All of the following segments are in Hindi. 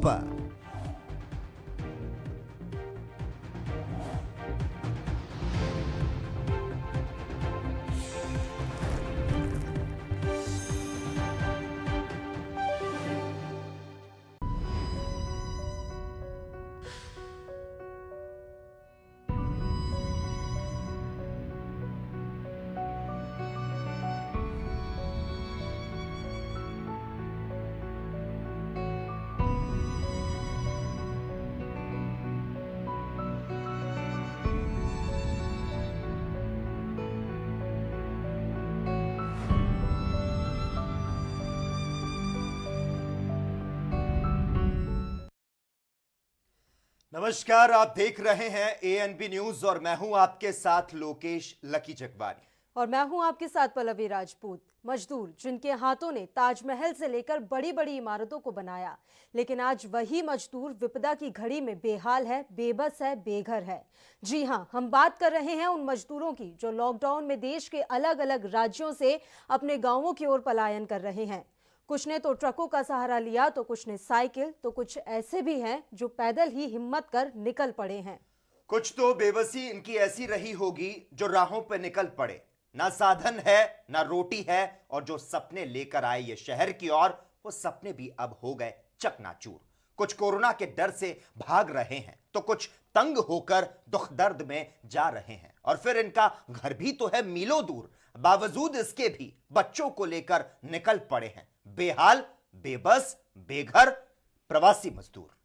पर। नमस्कार, आप देख रहे हैं एएनबी न्यूज और मैं हूं आपके साथ लोकेश लकी जगवानी। और मैं हूं आपके साथ पल्लवी राजपूत। मजदूर जिनके हाथों ने ताजमहल से लेकर बड़ी बड़ी इमारतों को बनाया, लेकिन आज वही मजदूर विपदा की घड़ी में बेहाल है, बेबस है, बेघर है। जी हां, हम बात कर रहे हैं उन मजदूरों की जो लॉकडाउन में देश के अलग अलग राज्यों से अपने गांवों की ओर पलायन कर रहे हैं। कुछ ने तो ट्रकों का सहारा लिया, तो कुछ ने साइकिल, तो कुछ ऐसे भी हैं जो पैदल ही हिम्मत कर निकल पड़े हैं। कुछ तो बेबसी इनकी ऐसी रही होगी जो राहों पर निकल पड़े। ना साधन है, ना रोटी है, और जो सपने लेकर आए ये शहर की ओर, वो सपने भी अब हो गए चकनाचूर। कुछ कोरोना के डर से भाग रहे हैं, तो कुछ तंग होकर दुख दर्द में जा रहे हैं, और फिर इनका घर भी तो है मीलों दूर। बावजूद इसके भी बच्चों को लेकर निकल पड़े हैं बेहाल, बेबस, बेघर प्रवासी मजदूर।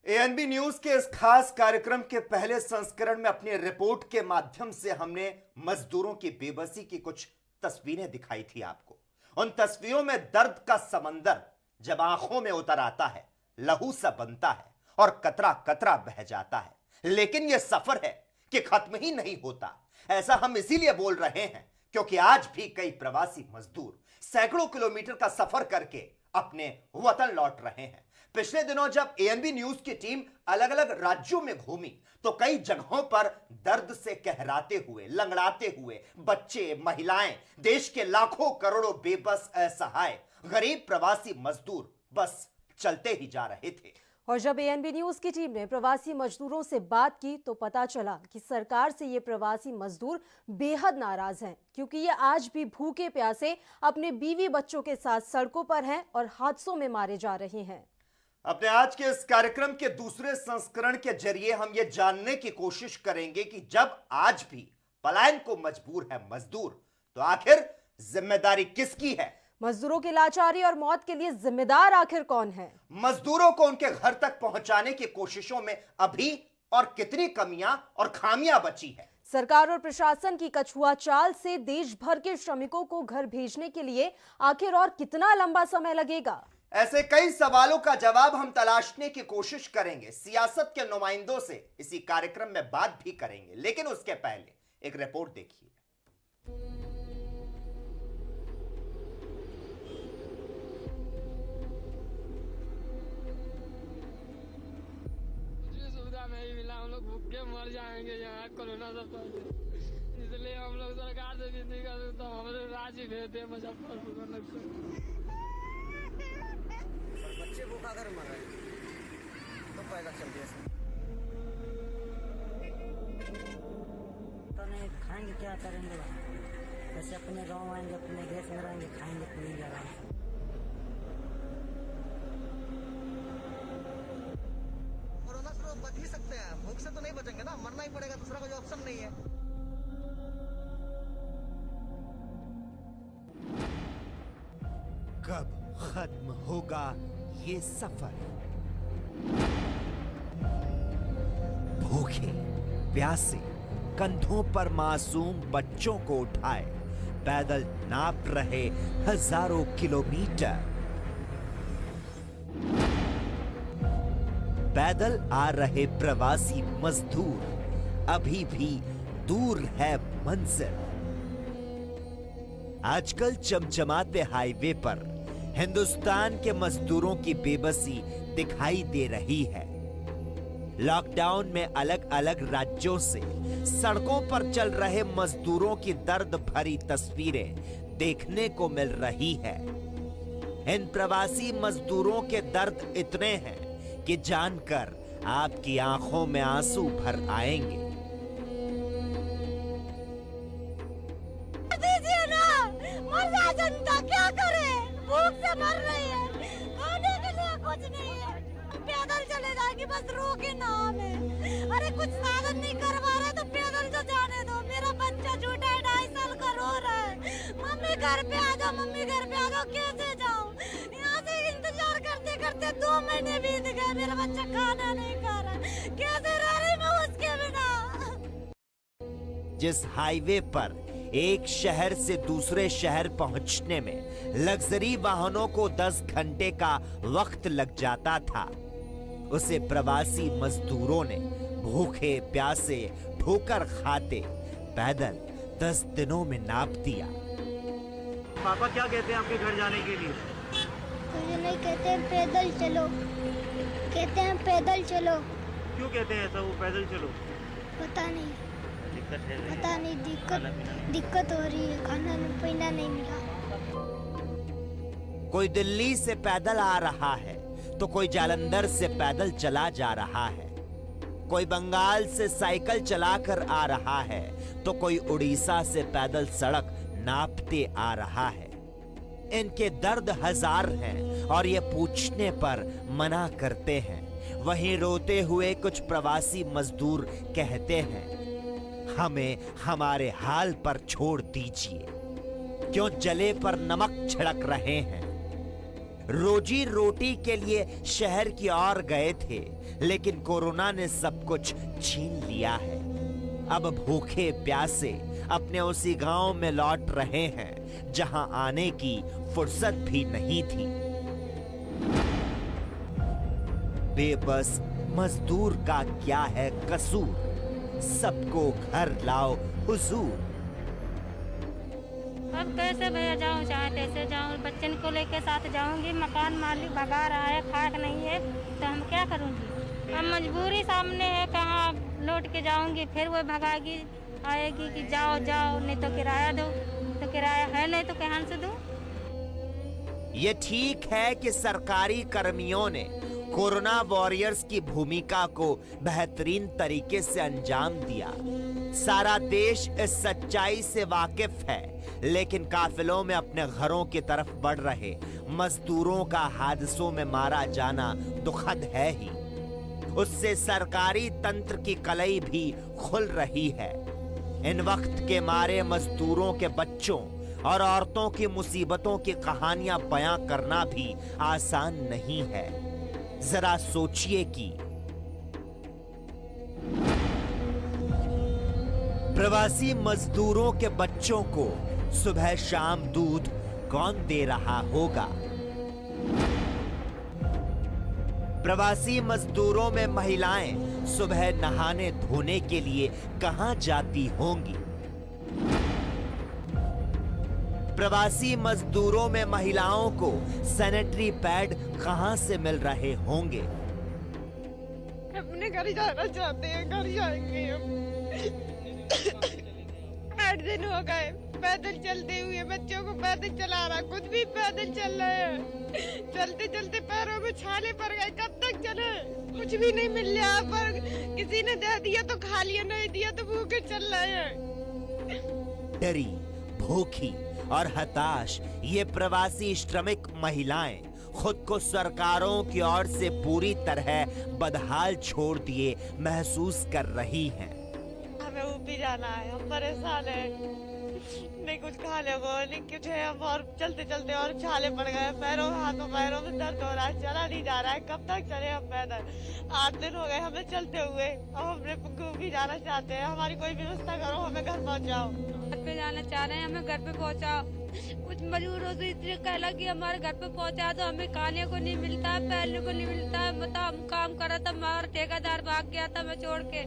एएनबी न्यूज के इस खास कार्यक्रम के पहले संस्करण में अपनी रिपोर्ट के माध्यम से हमने मजदूरों की बेबसी की कुछ तस्वीरें दिखाई थी आपको। उन तस्वीरों में दर्द का समंदर जब आंखों में उतर आता है, लहू सा बनता है और कतरा कतरा बह जाता है। लेकिन यह सफर है कि खत्म ही नहीं होता। ऐसा हम इसीलिए बोल रहे हैं क्योंकि आज भी कई प्रवासी मजदूर सैकड़ों किलोमीटर का सफर करके अपने वतन लौट रहे हैं। पिछले दिनों जब एएनबी न्यूज की टीम अलग अलग राज्यों में घूमी, तो कई जगहों पर दर्द से कहराते हुए, लंगड़ाते हुए बच्चे, महिलाएं, देश के लाखों करोड़ों बेबस, असहाय, गरीब प्रवासी मजदूर बस चलते ही जा रहे थे। और जब एएनबी न्यूज की टीम ने प्रवासी मजदूरों से बात की, तो पता चला कि सरकार से ये प्रवासी मजदूर बेहद नाराज हैं, क्योंकि ये आज भी भूखे प्यासे अपने बीवी बच्चों के साथ सड़कों पर हैं और हादसों में मारे जा रहे हैं। अपने आज के इस कार्यक्रम के दूसरे संस्करण के जरिए हम ये जानने की कोशिश करेंगे कि जब आज भी पलायन को मजबूर है मजदूर, तो आखिर जिम्मेदारी किसकी है? मजदूरों की लाचारी और मौत के लिए जिम्मेदार आखिर कौन है? मजदूरों को उनके घर तक पहुंचाने की कोशिशों में अभी और कितनी कमियां और खामियां बची है? सरकार और प्रशासन की कछुआ चाल से देश भर के श्रमिकों को घर भेजने के लिए आखिर और कितना लंबा समय लगेगा? ऐसे कई सवालों का जवाब हम तलाशने की कोशिश करेंगे। सियासत के नुमाइंदों से इसी कार्यक्रम में बात भी करेंगे, लेकिन उसके पहले एक रिपोर्ट देखिए। सुविधा नहीं मिला, हम लोग भूखे मर जाएंगे यहाँ कोरोना से, इसलिए हम लोग सरकार से विनती करते तो हमारे राज्य भेज दे मुजफ्फरपुर। बच्चे भूखा कर मर रहे हैं तो पैदा चल दिया तो नहीं खाएंगे, क्या करेंगे? जैसे अपने गांव आएंगे, अपने देश में रहेंगे, खाएंगे तो नहीं जा रहा है। कोरोना से बच ही सकते हैं, भूख से तो नहीं बचेंगे ना, मरना ही पड़ेगा, दूसरा कोई ऑप्शन नहीं है। कब खत्म होगा ये सफर? भूखे प्यासे कंधों पर मासूम बच्चों को उठाए पैदल नाप रहे हजारों किलोमीटर। पैदल आ रहे प्रवासी मजदूर अभी भी दूर है मंजिल। आजकल चमचमाते हाईवे पर हिंदुस्तान के मजदूरों की बेबसी दिखाई दे रही है। लॉकडाउन में अलग अलग राज्यों से सड़कों पर चल रहे मजदूरों की दर्द भरी तस्वीरें देखने को मिल रही है। इन प्रवासी मजदूरों के दर्द इतने हैं कि जानकर आपकी आंखों में आंसू भर आएंगे। दीजिए ना, मर जाए जनता, क्या करे? भूख से मर रही है, खाने के लिए कुछ नहीं है। पैदल चले जाएंगे, बस रोके ना हमें। अरे कुछ साधन नहीं करवा रहे तो पैदल तो जाने दो। मेरा बच्चा छोटा है, 2.5 साल का, रो रहा है। मम्मी घर पे आ जाओ, मम्मी घर पे आ जाओ। कैसे जाऊं? यहाँ से इंतजार करते करते 2 महीने बीत गए, मेरा बच्चा खाना नहीं खा रहा। कैसे रह रही मैं उसके बिना? जिस हाईवे पर एक शहर से दूसरे शहर पहुंचने में लग्जरी वाहनों को 10 घंटे का वक्त लग जाता था, उसे प्रवासी मजदूरों ने भूखे प्यासे ठोकर खाते पैदल 10 दिनों में नाप दिया। पापा क्या कहते हैं आपके घर जाने के लिए? मुझे नहीं कहते हैं पैदल चलो, कहते हैं पैदल चलो। क्यों कहते हैं ऐसा? वो पैदल चलो, पता नहीं, दिक्कत है। पता नहीं, दिक्कत हो रही है, खाना पीना नहीं मिला। कोई दिल्ली से पैदल आ रहा है तो कोई जालंधर से पैदल चला जा रहा है, कोई बंगाल से साइकिल चलाकर आ रहा है तो कोई उड़ीसा से पैदल सड़क नापते आ रहा है। इनके दर्द हजार हैं और ये पूछने पर मना करते हैं। वहीं रोते हुए कुछ प्रवासी मजदूर कहते हैं, हमें हमारे हाल पर छोड़ दीजिए, क्यों जले पर नमक छिड़क रहे हैं। रोजी रोटी के लिए शहर की ओर गए थे, लेकिन कोरोना ने सब कुछ छीन लिया है। अब भूखे प्यासे अपने उसी गांव में लौट रहे हैं जहां आने की फुर्सत भी नहीं थी। बेबस मजदूर का क्या है कसूर, सबको घर लाओ हुजूर। अब कैसे भैया जाऊँ, चाहे कैसे जाऊँ? बच्चन को लेके साथ जाऊंगी, मकान मालिक भगा रहा है, खाक नहीं है तो हम क्या करूँगी? अब मजबूरी सामने है, कहाँ लौट के जाऊंगी? फिर वो भगागी, आएगी कि जाओ जाओ, नहीं तो किराया दो। तो किराया है नहीं तो कहाँ से दूँ? ये ठीक है कि सरकारी कर्मियों ने कोरोना वॉरियर्स की भूमिका को बेहतरीन तरीके से अंजाम दिया। सारा देश इस सच्चाई से वाकिफ है, लेकिन काफिलों में अपने घरों की तरफ बढ़ रहे मजदूरों का हादसों में मारा जाना दुखद है ही। उससे सरकारी तंत्र की कलई भी खुल रही है। इन वक्त के मारे मजदूरों के बच्चों और औरतों की मुसीबतों की कहानियां बयां करना भी आसान नहीं है। जरा सोचिए कि प्रवासी मजदूरों के बच्चों को सुबह शाम दूध कौन दे रहा होगा? प्रवासी मजदूरों में महिलाएं सुबह नहाने धोने के लिए कहां जाती होंगी? प्रवासी मजदूरों में महिलाओं को सैनिटरी पैड कहां से मिल रहे होंगे? अपने घर जाना चाहते हैं, घर जाएंगे हम। 8 दिन हो गए पैदल चलते हुए, बच्चों को पैदल चला रहा, खुद भी पैदल चल रहे हैं। चलते चलते पैरों में छाले पड़ गए, कब तक चले? कुछ भी नहीं मिल रहा, पर किसी ने दे दिया तो खा लिया, नहीं दिया तो भूखे चल रहे हैं। डरी, भूखी और हताश ये प्रवासी श्रमिक महिलाएं खुद को सरकारों की ओर से पूरी तरह बदहाल छोड़ दिए महसूस कर रही हैं। हमें ऊपी जाना है, हम परेशान हैं, नहीं कुछ खाने को नहीं कुछ है। हम और चलते चलते और छाले पड़ गए, पैरों हाथों पैरों में दर्द हो रहा है, चला नहीं जा रहा है। कब तक चले हम पैदल? 8 दिन हो गए हमें चलते हुए, अब हम ऊपी जाना चाहते हैं। हमारी कोई व्यवस्था करो, हमें घर पहुँचाओ। घर पे जाना चाह रहे हैं, हमें घर पे पहुँचाओ। कुछ मजबूरों से इसलिए कहला कि हमारे घर पे पहुंचा दो, हमें खाने को नहीं मिलता है, पहनने को नहीं मिलता है। मतलब हम काम कर रहा था, हमारा ठेकेदार भाग गया था मैं छोड़ के,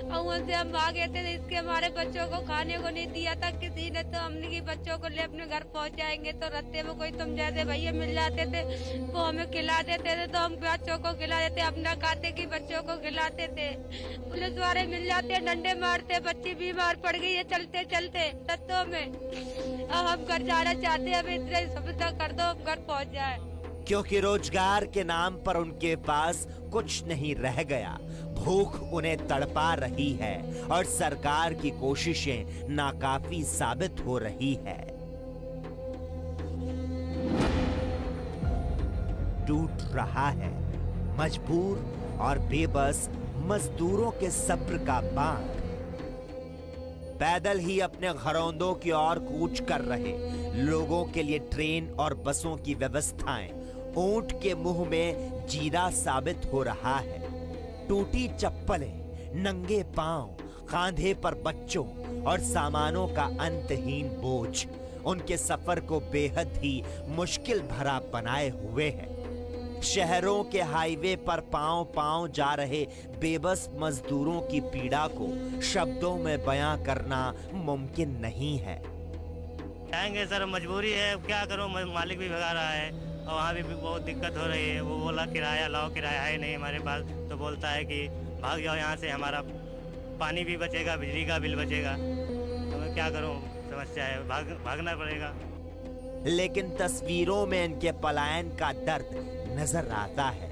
और वहाँ से हम भागे थे, इसके हमारे बच्चों को खाने को नहीं दिया था किसी ने। तो हमने की बच्चों को ले अपने घर पहुँचाएंगे, तो रास्ते में कोई तुम जैसे भैया मिल जाते थे, वो हमें खिला देते थे, तो हम बच्चों को खिला देते, अपना खाते की बच्चों को खिलाते थे। पुलिस वाले मिल जाते, डंडे मारते, बच्ची बीमार पड़ गई है चलते चलते तत्वों में। अब हम घर जाना चाहते हैं, अभी इतने सुविधा कर दो, हम घर पहुँच जाए। क्योंकि रोजगार के नाम पर उनके पास कुछ नहीं रह गया, भूख उन्हें तड़पा रही है और सरकार की कोशिशें नाकाफी साबित हो रही है। टूट रहा है मजबूर और बेबस मजदूरों के सब्र का बांध। पैदल ही अपने घरौंदों की ओर कूच कर रहे लोगों के लिए ट्रेन और बसों की व्यवस्थाएं ऊंट के मुंह में जीरा साबित हो रहा है। टूटी चप्पलें, नंगे पांव, कांधे पर बच्चों और सामानों का अंतहीन बोझ उनके सफर को बेहद ही मुश्किल भरा बनाए हुए है। शहरों के हाईवे पर पांव पांव जा रहे बेबस मजदूरों की पीड़ा को शब्दों में बयां करना मुमकिन नहीं है। जाएंगे सर, मजबूरी है, क्या करूं, मालिक भी भगा रहा है और वहाँ भी बहुत दिक्कत हो रही है। वो बोला किराया लाओ, किराया है नहीं हमारे पास, तो बोलता है कि भाग जाओ यहाँ से, हमारा पानी भी बचेगा, बिजली का बिल बचेगा। तो मैं क्या करूं, समस्या है, भागना पड़ेगा। लेकिन तस्वीरों में इनके पलायन का दर्द नजर आता है।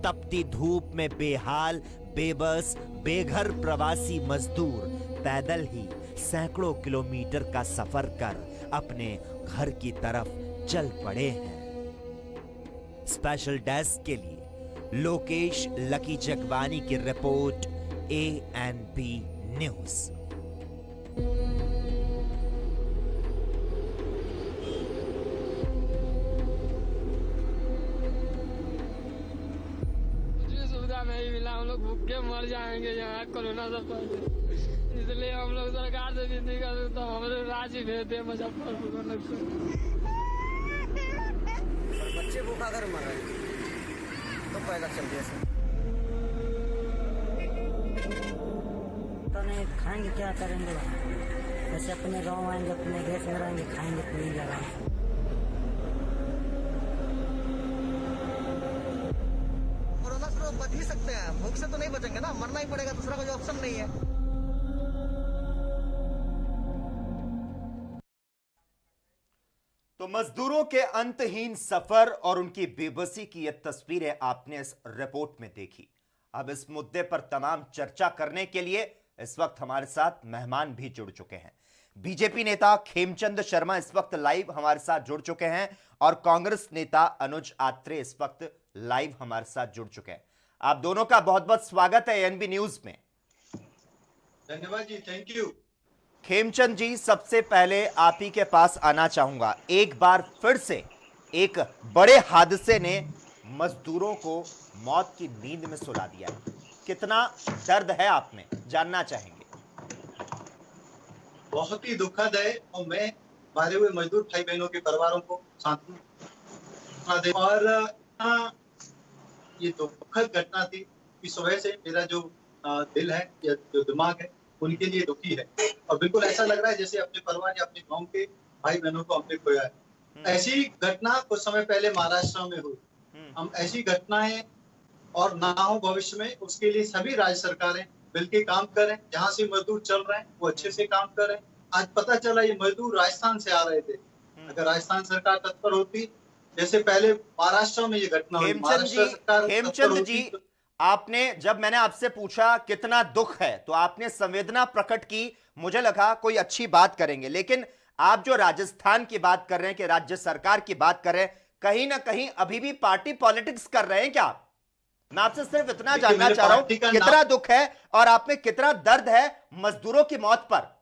तपती धूप में बेहाल, बेबस, बेघर प्रवासी मजदूर पैदल ही सैकड़ों किलोमीटर का सफर कर अपने घर की तरफ चल पड़े हैं। स्पेशल डेस्क के लिए लोकेश लकी जगवानी की रिपोर्ट, ANP न्यूज। नहीं मिला, हम लोग भूख के मर जाएंगे यहाँ कोरोना से पहले, इसलिए हम लोग सरकार से विनती करते तो हमारे रांची भेज दे मुजफ्फरपुर। बच्चे भूखा कर मर रहे हैं तो पैदल चल दिया सर। तो नहीं खाएंगे, क्या करेंगे, वैसे अपने गाँव आएंगे, अपने गैस में रहेंगे, खाएंगे तो नहीं लगाएंगे। बच भी सकते हैं, भूख से तो नहीं बचेंगे ना, मरना ही पड़ेगा, दूसरा कोई ऑप्शन नहीं है। तो मजदूरों के अंतहीन सफर और उनकी बेबसी की यह तस्वीरें आपने इस रिपोर्ट में देखी। अब इस मुद्दे पर तमाम चर्चा करने के लिए इस वक्त हमारे साथ मेहमान भी जुड़ चुके हैं। बीजेपी नेता खेमचंद शर्मा इस वक्त लाइव हमारे साथ जुड़ चुके हैं और कांग्रेस नेता अनुज आत्रे इस वक्त लाइव हमारे साथ जुड़ चुके हैं। आप दोनों का बहुत बहुत स्वागत है ANP न्यूज में। धन्यवाद जी, थैंक यू। खेमचंद जी, सबसे पहले आप ही के पास आना चाहूंगा। एक बार फिर से एक बड़े हादसे ने मजदूरों को मौत की नींद में सुला दिया है, कितना दर्द है आप में, जानना चाहेंगे। बहुत ही दुखद है और मैं मारे हुए मजदूर भाई बहनों के परिवारों को सांत्वना दे। और ये दुखद घटना थी कि सुबह से मेरा जो दिल है या जो दिमाग है उनके लिए दुखी है और बिल्कुल ऐसा लग रहा है जैसे अपने परिवार या अपने गांव के भाई बहनों को हमने खोया है। ऐसी घटना कुछ समय पहले महाराष्ट्र में हुई। हम ऐसी घटनाएं और ना हो भविष्य में, उसके लिए सभी राज्य सरकारें मिलकर काम करें। जहां से मजदूर चल रहे हैं वो अच्छे से काम करें। आज पता चला ये मजदूर राजस्थान से आ रहे थे। अगर राजस्थान सरकार तत्पर होती, जैसे पहले महाराष्ट्र में ये घटना हुई, खेमचंद जी, आपने, जब मैंने आपसे पूछा कितना दुख है तो आपने संवेदना प्रकट की, मुझे लगा कोई अच्छी बात करेंगे। लेकिन आप जो राजस्थान की बात कर रहे हैं कि राज्य सरकार की बात कर रहे हैं, कहीं ना कहीं अभी भी पार्टी पॉलिटिक्स कर रहे हैं क्या? मैं आपसे सिर्फ इतना जानना चाह रहा हूं, कितना दुख है और आप में कितना दर्द है मजदूरों की मौत पर?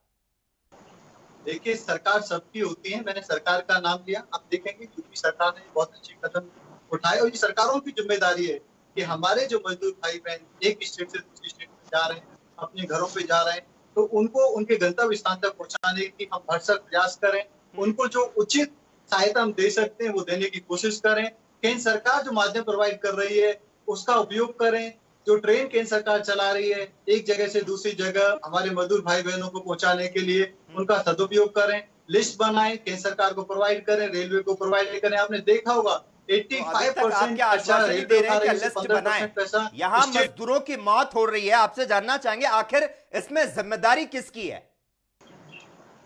देखिए, सरकार सबकी होती है। मैंने सरकार का नाम लिया। आप देखेंगे यूपी सरकार ने बहुत अच्छे कदम उठाए और ये सरकारों की जिम्मेदारी है कि हमारे जो मजदूर भाई बहन एक स्टेट से दूसरी स्टेट में जा रहे हैं, अपने घरों पे जा रहे हैं, तो उनको उनके गंतव्य स्थान तक पहुंचाने की हम भरसक प्रयास करें। उनको जो उचित सहायता हम दे सकते हैं वो देने की कोशिश करें। केंद्र सरकार जो माध्यम प्रोवाइड कर रही है उसका उपयोग करें। जो ट्रेन केंद्र सरकार चला रही है एक जगह से दूसरी जगह हमारे मजदूर भाई बहनों को पहुंचाने के लिए, उनका सदुपयोग करें। लिस्ट बनाएं, केंद्र सरकार को प्रोवाइड करें, रेलवे को प्रोवाइड करें। आपने देखा होगा 85% आश्वासन दे रहे हैं कि लिस्ट बनाएं। यहाँ मजदूरों की मौत हो रही है, आपसे जानना चाहेंगे आखिर इसमें जिम्मेदारी किसकी है?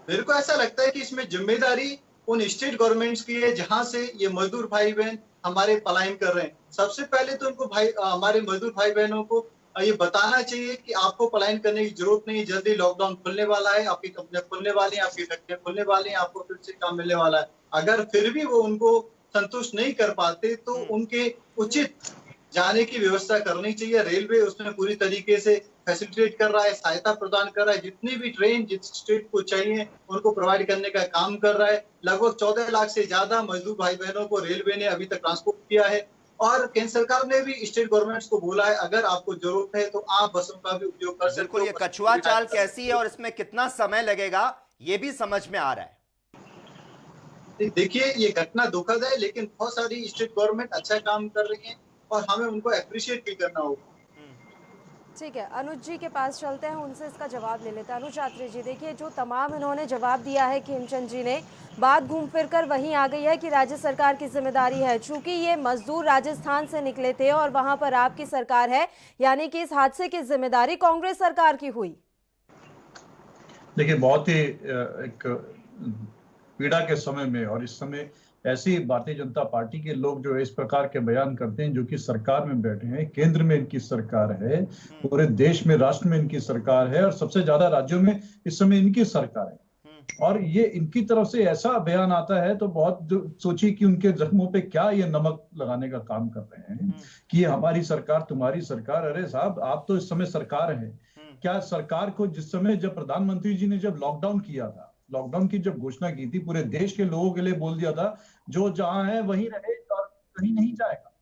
मेरे को ऐसा लगता है कि इसमें जिम्मेदारी उन स्टेट गवर्नमेंट्स की है जहां से ये मजदूर भाई बहन हमारे पलायन कर रहे हैं। सबसे पहले तो उनको हमारे मजदूर भाई बहनों को ये बताना चाहिए कि आपको पलायन करने की जरूरत नहीं, जल्दी लॉकडाउन खुलने वाला है, आपकी कंपनियां खुलने वाली हैं, आपकी फैक्ट्रियां खुलने वाली हैं, आपको फिर से काम मिलने वाला है। अगर फिर भी वो उनको संतुष्ट नहीं कर पाते तो उनके उचित जाने की व्यवस्था करनी चाहिए। रेलवे उसमें पूरी तरीके से फैसिलिटेट कर रहा है, सहायता प्रदान कर रहा है। जितनी भी ट्रेन जिस स्टेट को चाहिए उनको प्रोवाइड करने का काम कर रहा है। लगभग 14 लाख से ज्यादा मजदूर भाई बहनों को रेलवे ने अभी तक ट्रांसपोर्ट किया है। और केंद्र सरकार ने भी स्टेट गवर्नमेंट्स को बोला है अगर आपको जरूरत है तो आप बसों का भी उपयोग कर सकते हो। बिल्कुल, ये कछुआ चाल कैसी है और इसमें कितना समय लगेगा ये भी समझ में आ रहा है। देखिए ये घटना दुखद है, लेकिन बहुत सारी स्टेट गवर्नमेंट अच्छा काम कर रही है और हमें उनको अप्रिशिएट भी करना होगा। ठीक है, अनुज जी के पास चलते हैं, उनसे इसका जवाब ले लेते हैं। अनुज यात्री जी, देखिए जो तमाम इन्होंने जवाब दिया है खेमचंद जी ने, बात घूम फिर कर वहीं आ गई है कि राज्य सरकार की जिम्मेदारी है। चूंकि ये मजदूर राजस्थान से निकले थे और वहां पर आपकी सरकार है, यानी कि इस हादसे की जिम्मेदारी कांग्रेस सरकार की हुई। देखिए बहुत ही एक पीड़ा के समय में और इस समय ऐसी भारतीय जनता पार्टी के लोग जो इस प्रकार के बयान करते हैं, जो कि सरकार में बैठे हैं, केंद्र में इनकी सरकार है, पूरे देश में राष्ट्र में इनकी सरकार है और सबसे ज्यादा राज्यों में इस समय इनकी सरकार है, और ये इनकी तरफ से ऐसा बयान आता है तो बहुत सोचिए कि उनके जख्मों पे क्या ये नमक लगाने का काम कर रहे हैं कि हमारी सरकार तुम्हारी सरकार। अरे साहब, आप तो इस समय सरकार है। क्या सरकार को जिस समय जब प्रधानमंत्री जी ने जब लॉकडाउन किया था, लॉकडाउन की जब घोषणा की थी, पूरे देश के लोगों के लिए बोल दिया था जो जहां है वहीं रहे और कहीं नहीं जाएगा।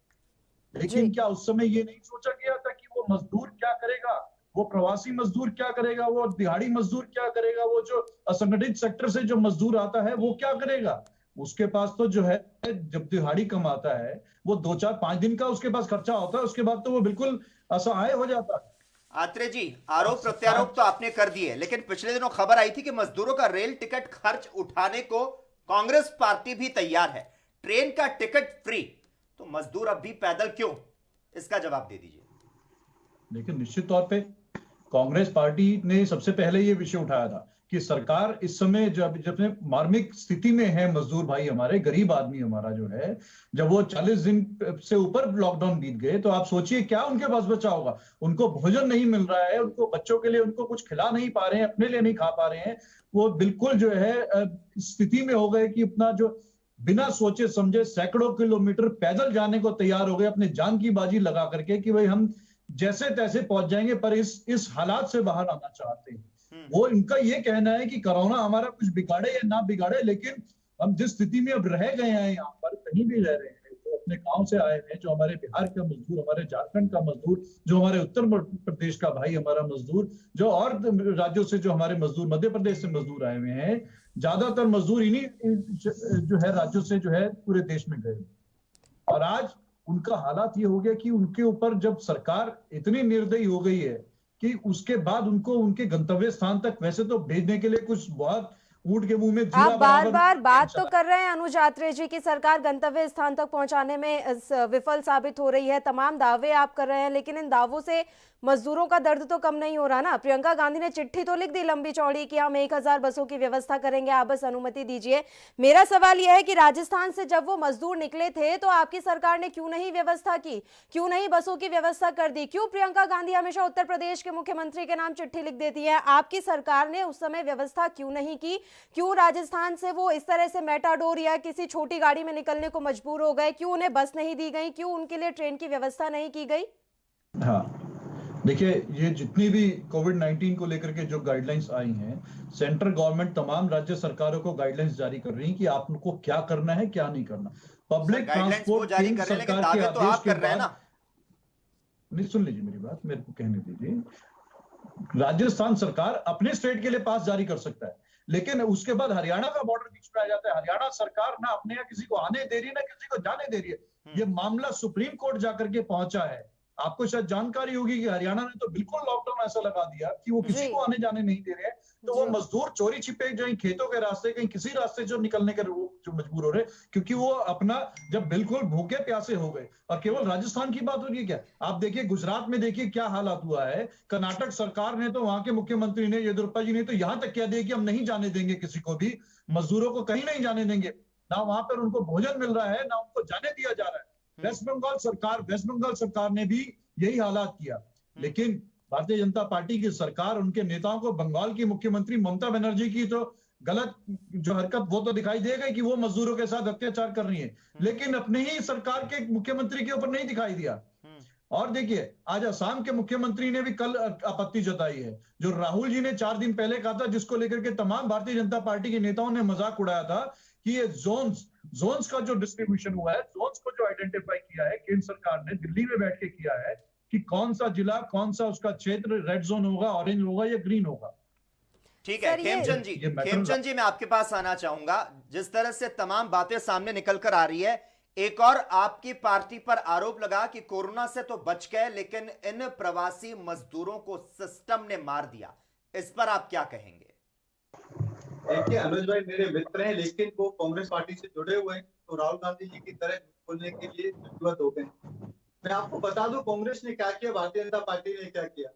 लेकिन क्या उस समय ये नहीं सोचा गया था कि वो मजदूर क्या करेगा, वो प्रवासी मजदूर क्या करेगा, वो दिहाड़ी मजदूर क्या करेगा, वो जो असंगठित सेक्टर से जो मजदूर आता है वो क्या करेगा? उसके पास तो जो है जब दिहाड़ी कमाता है वो 2-4-5 दिन का उसके पास खर्चा होता है, उसके बाद तो वो बिल्कुल असहाय हो जाता है। आत्रे जी, आरोप प्रत्यारोप तो आपने कर दिए, लेकिन पिछले दिनों खबर आई थी कि मजदूरों का रेल टिकट खर्च उठाने को कांग्रेस पार्टी भी तैयार है, ट्रेन का टिकट फ्री, तो मजदूर अब भी पैदल क्यों? इसका जवाब दे दीजिए। देखिए निश्चित तौर पे कांग्रेस पार्टी ने सबसे पहले ये विषय उठाया था कि सरकार इस समय जब मार्मिक स्थिति में है, मजदूर भाई हमारे, गरीब आदमी हमारा जो है, जब वो 40 दिन से ऊपर लॉकडाउन बीत गए तो आप सोचिए क्या उनके पास बचा होगा। उनको भोजन नहीं मिल रहा है, उनको बच्चों के लिए उनको कुछ खिला नहीं पा रहे हैं, अपने लिए नहीं खा पा रहे हैं। वो बिल्कुल जो है स्थिति में हो गए कि अपना जो बिना सोचे समझे सैकड़ों किलोमीटर पैदल जाने को तैयार हो गए, अपने जान की बाजी लगा करके कि भाई हम जैसे तैसे पहुंच जाएंगे, पर इस हालात से बाहर आना चाहते हैं। वो इनका ये कहना है कि कोरोना हमारा कुछ बिगाड़े या ना बिगाड़े, लेकिन हम जिस स्थिति में अब रह गए हैं, यहाँ पर कहीं भी रह रहे हैं, जो अपने गांव से आए हैं, जो हमारे बिहार का मजदूर, हमारे झारखंड का मजदूर, जो हमारे उत्तर प्रदेश का भाई हमारा मजदूर, जो और राज्यों से जो हमारे मजदूर, मध्य प्रदेश से मजदूर आए हुए हैं, ज्यादातर मजदूर इन्हीं जो है राज्यों से जो है पूरे देश में गए। और आज उनका हालात ये हो गया कि उनके ऊपर जब सरकार इतनी निर्दयी हो गई है कि उसके बाद उनको उनके गंतव्य स्थान तक वैसे तो भेजने के लिए कुछ बहुत ऊंट के मुंह में जीरा आप बार बार बात तो कर रहे हैं अनुज यात्री जी की सरकार गंतव्य स्थान तक पहुंचाने में विफल साबित हो रही है, तमाम दावे आप कर रहे हैं, लेकिन इन दावों से मजदूरों का दर्द तो कम नहीं हो रहा ना। प्रियंका गांधी ने चिट्ठी तो लिख दी लंबी चौड़ी कि हम 1000 बसों की व्यवस्था करेंगे, आप बस अनुमति दीजिए। मेरा सवाल यह है कि राजस्थान से जब वो मजदूर निकले थे तो आपकी सरकार ने क्यों नहीं व्यवस्था की, क्यों नहीं बसों की व्यवस्था कर दी? क्यों प्रियंका गांधी हमेशा उत्तर प्रदेश के मुख्यमंत्री के नाम चिट्ठी लिख देती है? आपकी सरकार ने उस समय व्यवस्था क्यों नहीं की? क्यों राजस्थान से वो इस तरह से मेटाडोर या किसी छोटी गाड़ी में निकलने को मजबूर हो गए? क्यों उन्हें बस नहीं दी गई? क्यों उनके लिए ट्रेन की व्यवस्था नहीं की गई? हाँ देखिए, ये जितनी भी कोविड-19 को लेकर के जो गाइडलाइंस आई हैं, सेंट्रल गवर्नमेंट तमाम राज्य सरकारों को गाइडलाइंस जारी कर रही है कि आपको क्या करना है क्या नहीं करना। पब्लिक ट्रांसपोर्ट जारी कर रहे हैं, लेकिन दावे तो आप कर रहे हैं ना। नहीं, सुन लीजिए मेरी बात, मेरे को कहने दीजिए। राजस्थान सरकार अपने स्टेट के लिए पास जारी कर सकता है, लेकिन उसके बाद हरियाणा का बॉर्डर बीच में आ जाता है। हरियाणा सरकार ना अपने यहाँ किसी को आने दे रही है ना किसी को जाने दे रही है। ये मामला सुप्रीम कोर्ट जाकर के पहुंचा है। आपको शायद जानकारी होगी कि हरियाणा ने तो बिल्कुल लॉकडाउन ऐसा लगा दिया कि वो किसी को आने जाने नहीं दे रहे हैं। तो वो मजदूर चोरी छिपे कहीं खेतों के रास्ते कहीं किसी रास्ते जो निकलने के जो मजबूर हो रहे, क्योंकि वो अपना जब बिल्कुल भूखे प्यासे हो गए। और केवल राजस्थान की बात हो रही है क्या? आप देखिए गुजरात में देखिए क्या हालात हुआ है। कर्नाटक सरकार ने तो वहां के मुख्यमंत्री ने येदियुरप्पा जी ने तो यहां तक कह दिया कि हम नहीं जाने देंगे किसी को भी, मजदूरों को कहीं नहीं जाने देंगे। ना वहां पर उनको भोजन मिल रहा है ना उनको जाने दिया जा रहा है। वेस्ट बंगाल सरकार ने भी यही हालात किया। लेकिन भारतीय जनता पार्टी की सरकार, उनके नेताओं को बंगाल की मुख्यमंत्री ममता बनर्जी की तो गलत जो हरकत वो तो दिखाई देगा कि वो मजदूरों के साथ अत्याचार कर रही है, लेकिन अपने ही सरकार के मुख्यमंत्री के ऊपर नहीं दिखाई दिया। और देखिए आज असम के मुख्यमंत्री ने भी कल आपत्ति जताई है। जो राहुल जी ने 4 दिन पहले कहा था, जिसको लेकर के तमाम भारतीय जनता पार्टी के नेताओं ने मजाक उड़ाया था कि ये जोन्स का जो डिस्ट्रीब्यूशन हुआ है, जोन्स को जो आइडेंटिफाई किया है केंद्र सरकार ने दिल्ली में बैठ के किया है कि कौन सा जिला कौन सा उसका क्षेत्र रेड जोन होगा, ऑरेंज होगा या ग्रीन होगा। ठीक है खेमचंद जी मैं आपके पास आना चाहूंगा। जिस तरह से तमाम बातें सामने निकल कर आ रही है, एक और आपकी पार्टी पर आरोप लगा कि कोरोना से तो बच गए लेकिन इन प्रवासी मजदूरों को सिस्टम ने मार दिया। इस पर आप क्या कहेंगे? देखिए अनुज भाई मेरे मित्र हैं, लेकिन वो कांग्रेस पार्टी से जुड़े हुए हैं, तो राहुल गांधी जी की तरह बोलने के लिए मजबूर हो गए। मैं आपको बता दूं कांग्रेस ने क्या किया, भारतीय जनता पार्टी ने क्या किया।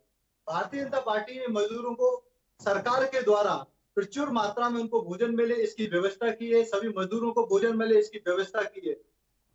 भारतीय जनता पार्टी ने मजदूरों को सरकार के द्वारा प्रचुर मात्रा में उनको भोजन मिले इसकी व्यवस्था की है, सभी मजदूरों को भोजन मिले इसकी व्यवस्था की है।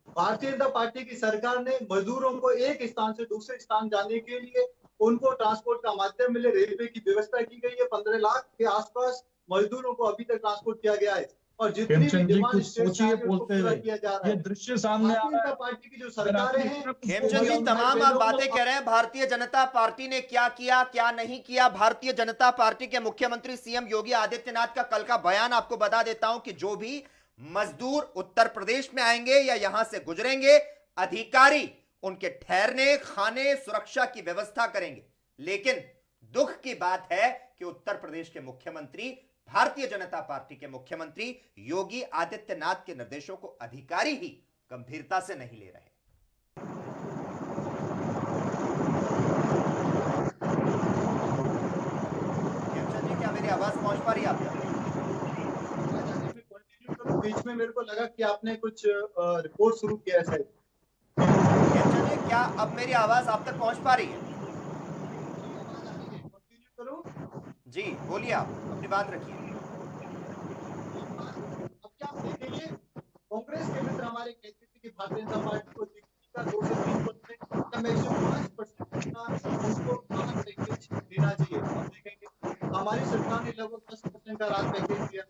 भारतीय जनता पार्टी की सरकार ने मजदूरों को एक स्थान से दूसरे स्थान जाने के लिए उनको ट्रांसपोर्ट का माध्यम मिले, रेलवे की व्यवस्था की गई है। 15 लाख के आसपास मजदूरों को अभी तक ट्रांसपोर्ट किया गया है। और जितनी भी डिमांड सोचिए बोलते हुए ये दृश्य सामने आ रहा है। पार्टी की जो सरकारें हैं, खेमचंद जी तमाम आप बातें कह रहे हैं भारतीय जनता पार्टी ने क्या किया क्या नहीं किया। भारतीय जनता पार्टी के मुख्यमंत्री सीएम योगी आदित्यनाथ का कल का बयान आपको बता देता हूं कि जो भी मजदूर उत्तर प्रदेश में आएंगे या यहां से गुजरेंगे, अधिकारी उनके ठहरने खाने सुरक्षा की व्यवस्था करेंगे। लेकिन दुख की बात है कि उत्तर प्रदेश के मुख्यमंत्री, भारतीय जनता पार्टी के मुख्यमंत्री योगी आदित्यनाथ के निर्देशों को अधिकारी ही गंभीरता से नहीं ले रहे। क्या मेरी आवाज पहुंच पा रही है आप तक? बीच में मेरे को लगा कि आपने कुछ रिपोर्ट शुरू किया है शायद। क्या अब मेरी आवाज आप तक पहुंच पा रही है? जी बोलिए, आप अपनी बात रखिए। अब क्या आप देखेंगे कांग्रेस के मित्र हमारे कहते थे कि भारतीय जनता पार्टी को 2 से 3% कमीशन 5% का उसको पैकेज देना चाहिए। आप देखेंगे हमारी सरकार ने लगभग 10% का राहत पैकेज दिया।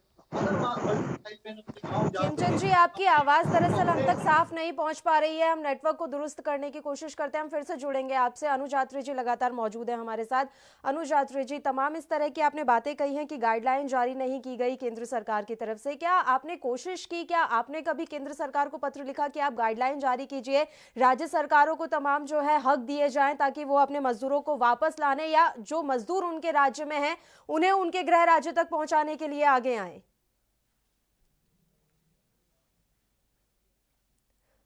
खेमचंद जी आपकी आवाज दरअसल हम तक साफ नहीं पहुंच पा रही है। हम नेटवर्क को दुरुस्त करने की कोशिश करते हैं, हम फिर से जुड़ेंगे आपसे। अनुज अत्री जी लगातार मौजूद है हमारे साथ। अनुज अत्री जी, तमाम इस तरह की आपने बातें कही हैं कि गाइडलाइन जारी नहीं की गई केंद्र सरकार की तरफ से। क्या आपने कोशिश की, क्या आपने कभी केंद्र सरकार को पत्र लिखा कि आप गाइडलाइन जारी कीजिए, राज्य सरकारों को तमाम जो है हक दिए जाएं ताकि वो अपने मजदूरों को वापस लाने या जो मजदूर उनके राज्य में हैं उन्हें उनके गृह राज्य तक पहुंचाने के लिए आगे आए?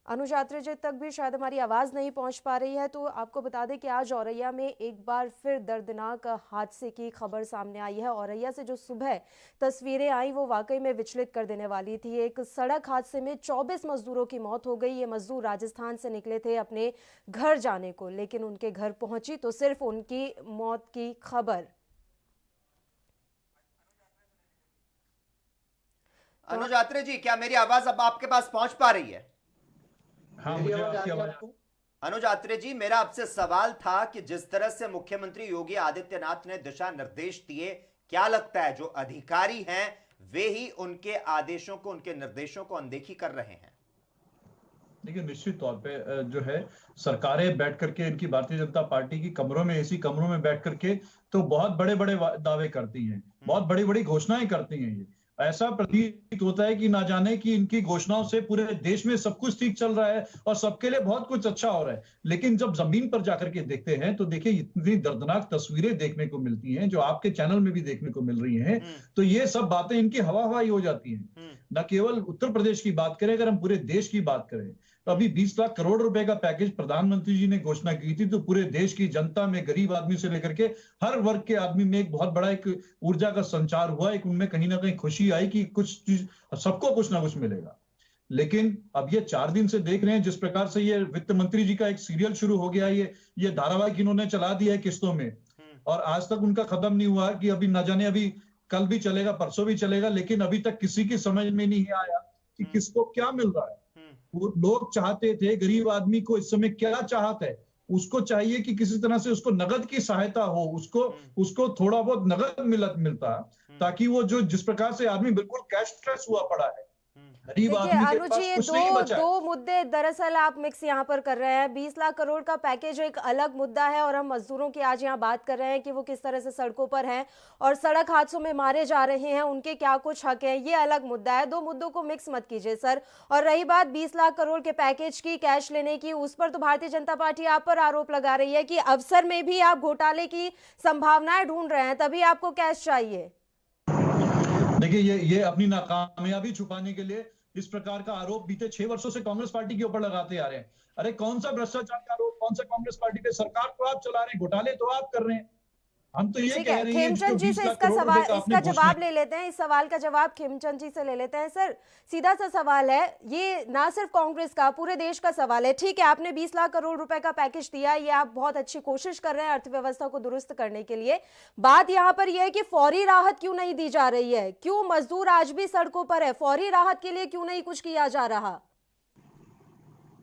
अनुज अत्री जी तक भी शायद हमारी आवाज़ नहीं पहुंच पा रही है। तो आपको बता दें कि आज औरैया में एक बार फिर दर्दनाक हादसे की खबर सामने आई है। औरैया से जो सुबह तस्वीरें आई वो वाकई में विचलित कर देने वाली थी। एक सड़क हादसे में 24 मजदूरों की मौत हो गई। ये मजदूर राजस्थान से निकले थे अपने घर जाने को, लेकिन उनके घर पहुंची तो सिर्फ उनकी मौत की खबर। अनुज अत्री जी, क्या मेरी आवाज अब आपके पास पहुंच पा रही है? हाँ, मुझे आपकी आवाज। अनुज अत्री जी, मेरा आपसे सवाल था कि जिस तरह से मुख्यमंत्री योगी आदित्यनाथ ने दिशा निर्देश दिए, क्या लगता है जो अधिकारी हैं वे ही उनके आदेशों को, उनके निर्देशों को अनदेखी कर रहे हैं? देखिए निश्चित तौर पे जो है सरकारें बैठ करके, इनकी भारतीय जनता पार्टी की कमरों में, ऐसी कमरों में बैठ करके तो बहुत बड़े बड़े दावे करती हैं, बहुत बड़ी बड़ी घोषणाएं करती हैं ये। ऐसा प्रतीत होता है कि ना जाने कि इनकी घोषणाओं से पूरे देश में सब कुछ ठीक चल रहा है और सबके लिए बहुत कुछ अच्छा हो रहा है, लेकिन जब जमीन पर जाकर के देखते हैं तो देखिए इतनी दर्दनाक तस्वीरें देखने को मिलती हैं, जो आपके चैनल में भी देखने को मिल रही हैं, तो ये सब बातें इनकी हवा हवाई हो जाती हैं। न केवल उत्तर प्रदेश की बात करें, अगर हम पूरे देश की बात करें तो अभी 20 लाख करोड़ रुपए का पैकेज प्रधानमंत्री जी ने घोषणा की थी, तो पूरे देश की जनता में, गरीब आदमी से लेकर के हर वर्ग के आदमी में एक बहुत बड़ा एक ऊर्जा का संचार हुआ, एक उनमें कहीं ना कहीं खुशी आई कि कुछ चीज सबको कुछ ना कुछ मिलेगा। लेकिन अब ये 4 दिन से देख रहे हैं जिस प्रकार से ये वित्त मंत्री जी का एक सीरियल शुरू हो गया, ये धारावाहिक इन्होंने चला दिया है किस्तों में, और आज तक उनका खत्म नहीं हुआ कि अभी न जाने अभी कल भी चलेगा, परसों भी चलेगा, लेकिन अभी तक किसी की समझ में नहीं आया कि किसको क्या मिल रहा है। वो लोग चाहते थे, गरीब आदमी को इस समय क्या चाहत है, उसको चाहिए कि किसी तरह से उसको नगद की सहायता हो, उसको थोड़ा बहुत नगद मिलता, ताकि वो जो जिस प्रकार से आदमी बिल्कुल कैश स्ट्रेस हुआ पड़ा है, गरीब आदमी के अनुज पास जी, कुछ नहीं बचा है। दो मुद्दे दरअसल आप मिक्स यहाँ पर कर रहे हैं। 20 लाख करोड़ का पैकेज एक अलग मुद्दा है और हम मजदूरों की आज यहाँ बात कर रहे हैं कि वो किस तरह से सड़कों पर हैं और सड़क हादसों में मारे जा रहे हैं, उनके क्या कुछ हक है, ये अलग मुद्दा है। दो मुद्दों को मिक्स मत कीजिए सर। और रही बात 20 लाख करोड़ के पैकेज की, कैश लेने की, उस पर तो भारतीय जनता पार्टी आप पर आरोप लगा रही है कि अवसर में भी आप घोटाले की संभावनाएं ढूंढ रहे हैं, तभी आपको कैश चाहिए। देखिए ये अपनी नाकामयाबी छुपाने के लिए इस प्रकार का आरोप बीते 6 वर्षों से कांग्रेस पार्टी के ऊपर लगाते आ रहे हैं। अरे कौन सा भ्रष्टाचार का आरोप, कौन सा कांग्रेस पार्टी पे? सरकार तो आप चला रहे हैं, घोटाले तो आप कर रहे हैं। हम तो ये कह रहे हैं खेमचंद जी से इसका जवाब ले लेते हैं, इस सवाल का जवाब खेमचंद जी से ले लेते हैं। सर, सीधा सा सवाल है, ये ना सिर्फ कांग्रेस का, पूरे देश का सवाल है। ठीक है, आपने 20 लाख करोड़ रुपए का पैकेज दिया, ये आप बहुत अच्छी कोशिश कर रहे हैं अर्थव्यवस्था को दुरुस्त करने के लिए। बात यहाँ पर यह है कि फौरी राहत क्यों नहीं दी जा रही है? क्यों मजदूर आज भी सड़कों पर है? फौरी राहत के लिए क्यों नहीं कुछ किया जा रहा?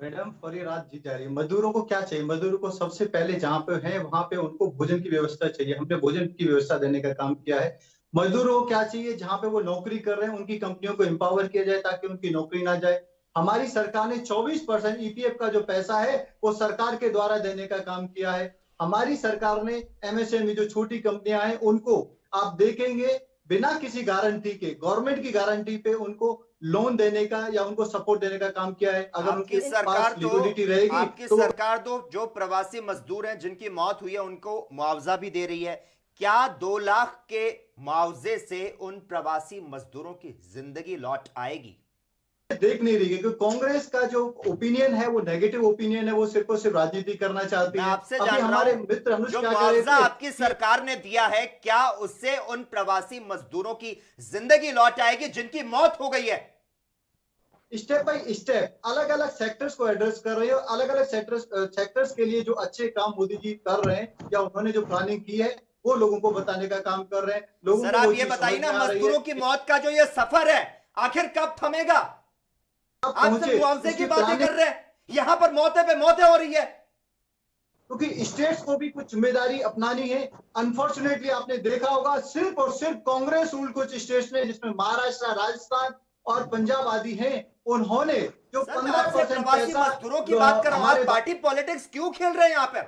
मैडम, फौरी राहत दी जा रही है। मजदूरों को क्या चाहिए? मजदूरों को सबसे पहले जहाँ पे है वहां पे उनको भोजन की व्यवस्था चाहिए। हमने भोजन की व्यवस्था देने का काम किया है। मजदूरों को क्या चाहिए? जहाँ पे वो नौकरी कर रहे हैं उनकी कंपनियों को एम्पावर किया जाए ताकि उनकी नौकरी ना जाए। हमारी सरकार ने 24% ईपीएफ का जो पैसा है वो सरकार के द्वारा देने का काम किया है। हमारी सरकार ने एमएसएमई जो छोटी कंपनियां हैं उनको आप देखेंगे बिना किसी गारंटी के, गवर्नमेंट की गारंटी पे उनको लोन देने का या उनको सपोर्ट देने का काम किया है। अगर आपकी सरकार लिक्विडिटी रहेगी, आपकी सरकार तो जो प्रवासी मजदूर हैं जिनकी मौत हुई है उनको मुआवजा भी दे रही है। क्या 2 लाख के मुआवजे से उन प्रवासी मजदूरों की जिंदगी लौट आएगी? देख नहीं रही है, क्योंकि कांग्रेस का जो ओपिनियन है वो नेगेटिव ओपिनियन है, वो सिर्फ और सिर्फ राजनीति करना चाहती है। आपसे जान रहा हमारे हूं, मित्र अनुज जो क्या कह रहे मुआवजा थे आपकी सरकार ने दिया है, क्या उससे उन प्रवासी मजदूरों की जिंदगी लौट आएगी जिनकी मौत हो गई है? स्टेप बाय स्टेप अलग अलग सेक्टर्स को एड्रेस कर रहे हो। अलग अलग सेक्टर्स के लिए जो अच्छे काम मोदी जी कर रहे हैं या उन्होंने जो प्लानिंग की है वो लोगों को बताने का काम कर रहे हैं। लोगों सर, आप ये बताइए ना, मजदूरों की मौत का जो ये सफर है आखिर कब थमेगा? आप सिर्फ मुआवजे की बातें कर रहे हैं, यहां पर मौतें पे मौतें हो रही है। क्योंकि स्टेट्स को भी कुछ जिम्मेदारी अपनानी है। अनफॉर्चुनेटली आपने देखा होगा सिर्फ और सिर्फ कांग्रेस रूल कुछ स्टेट्स में, जिसमें महाराष्ट्र, राजस्थान और पंजाब आदि हैं, उन्होंने जो 15% पैसा मजदूरों की बात कर, हमारे पार्टी पॉलिटिक्स क्यों खेल रहे हैं यहाँ पे?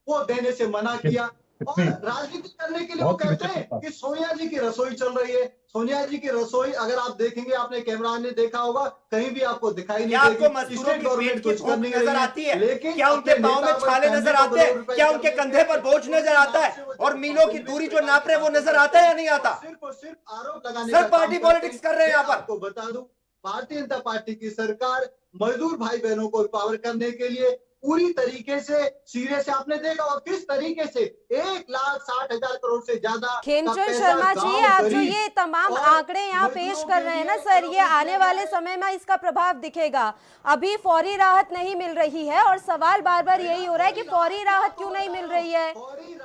वो देने से मना किया और राजनीति करने के लिए वो कहते हैं कि सोनिया जी की रसोई चल रही है। सोनिया जी की रसोई अगर आप देखेंगे, आपने कैमरा ने देखा होगा, कहीं भी आपको दिखाई नहीं देगी। आपको मजदूरों की पेट की भूख नजर आती है? लेकिन क्या उनके पांव में छाले नजर आते हैं? क्या उनके कंधे पर बोझ नजर आता है? और मीलों की दूरी जो नाप रहे हैं वो नजर आता है या नहीं आता? सिर्फ और सिर्फ आरोप लगाने सर, पार्टी पॉलिटिक्स कर रहे हैं यहाँ पर। आपको बता दूं, भारतीय जनता पार्टी की सरकार मजदूर भाई बहनों को एम्पावर करने के लिए पूरी तरीके से सीरियस है। आपने देखा और किस तरीके से 1,60,000 करोड़ से ज्यादा। खेमचंद शर्मा जी, आप जो ये तमाम आंकड़े यहाँ पेश कर रहे हैं ना सर, ये आने वाले समय में इसका प्रभाव दिखेगा। अभी फौरी राहत नहीं मिल रही है और सवाल बार बार यही हो रहा है कि फौरी राहत क्यों नहीं मिल रही है?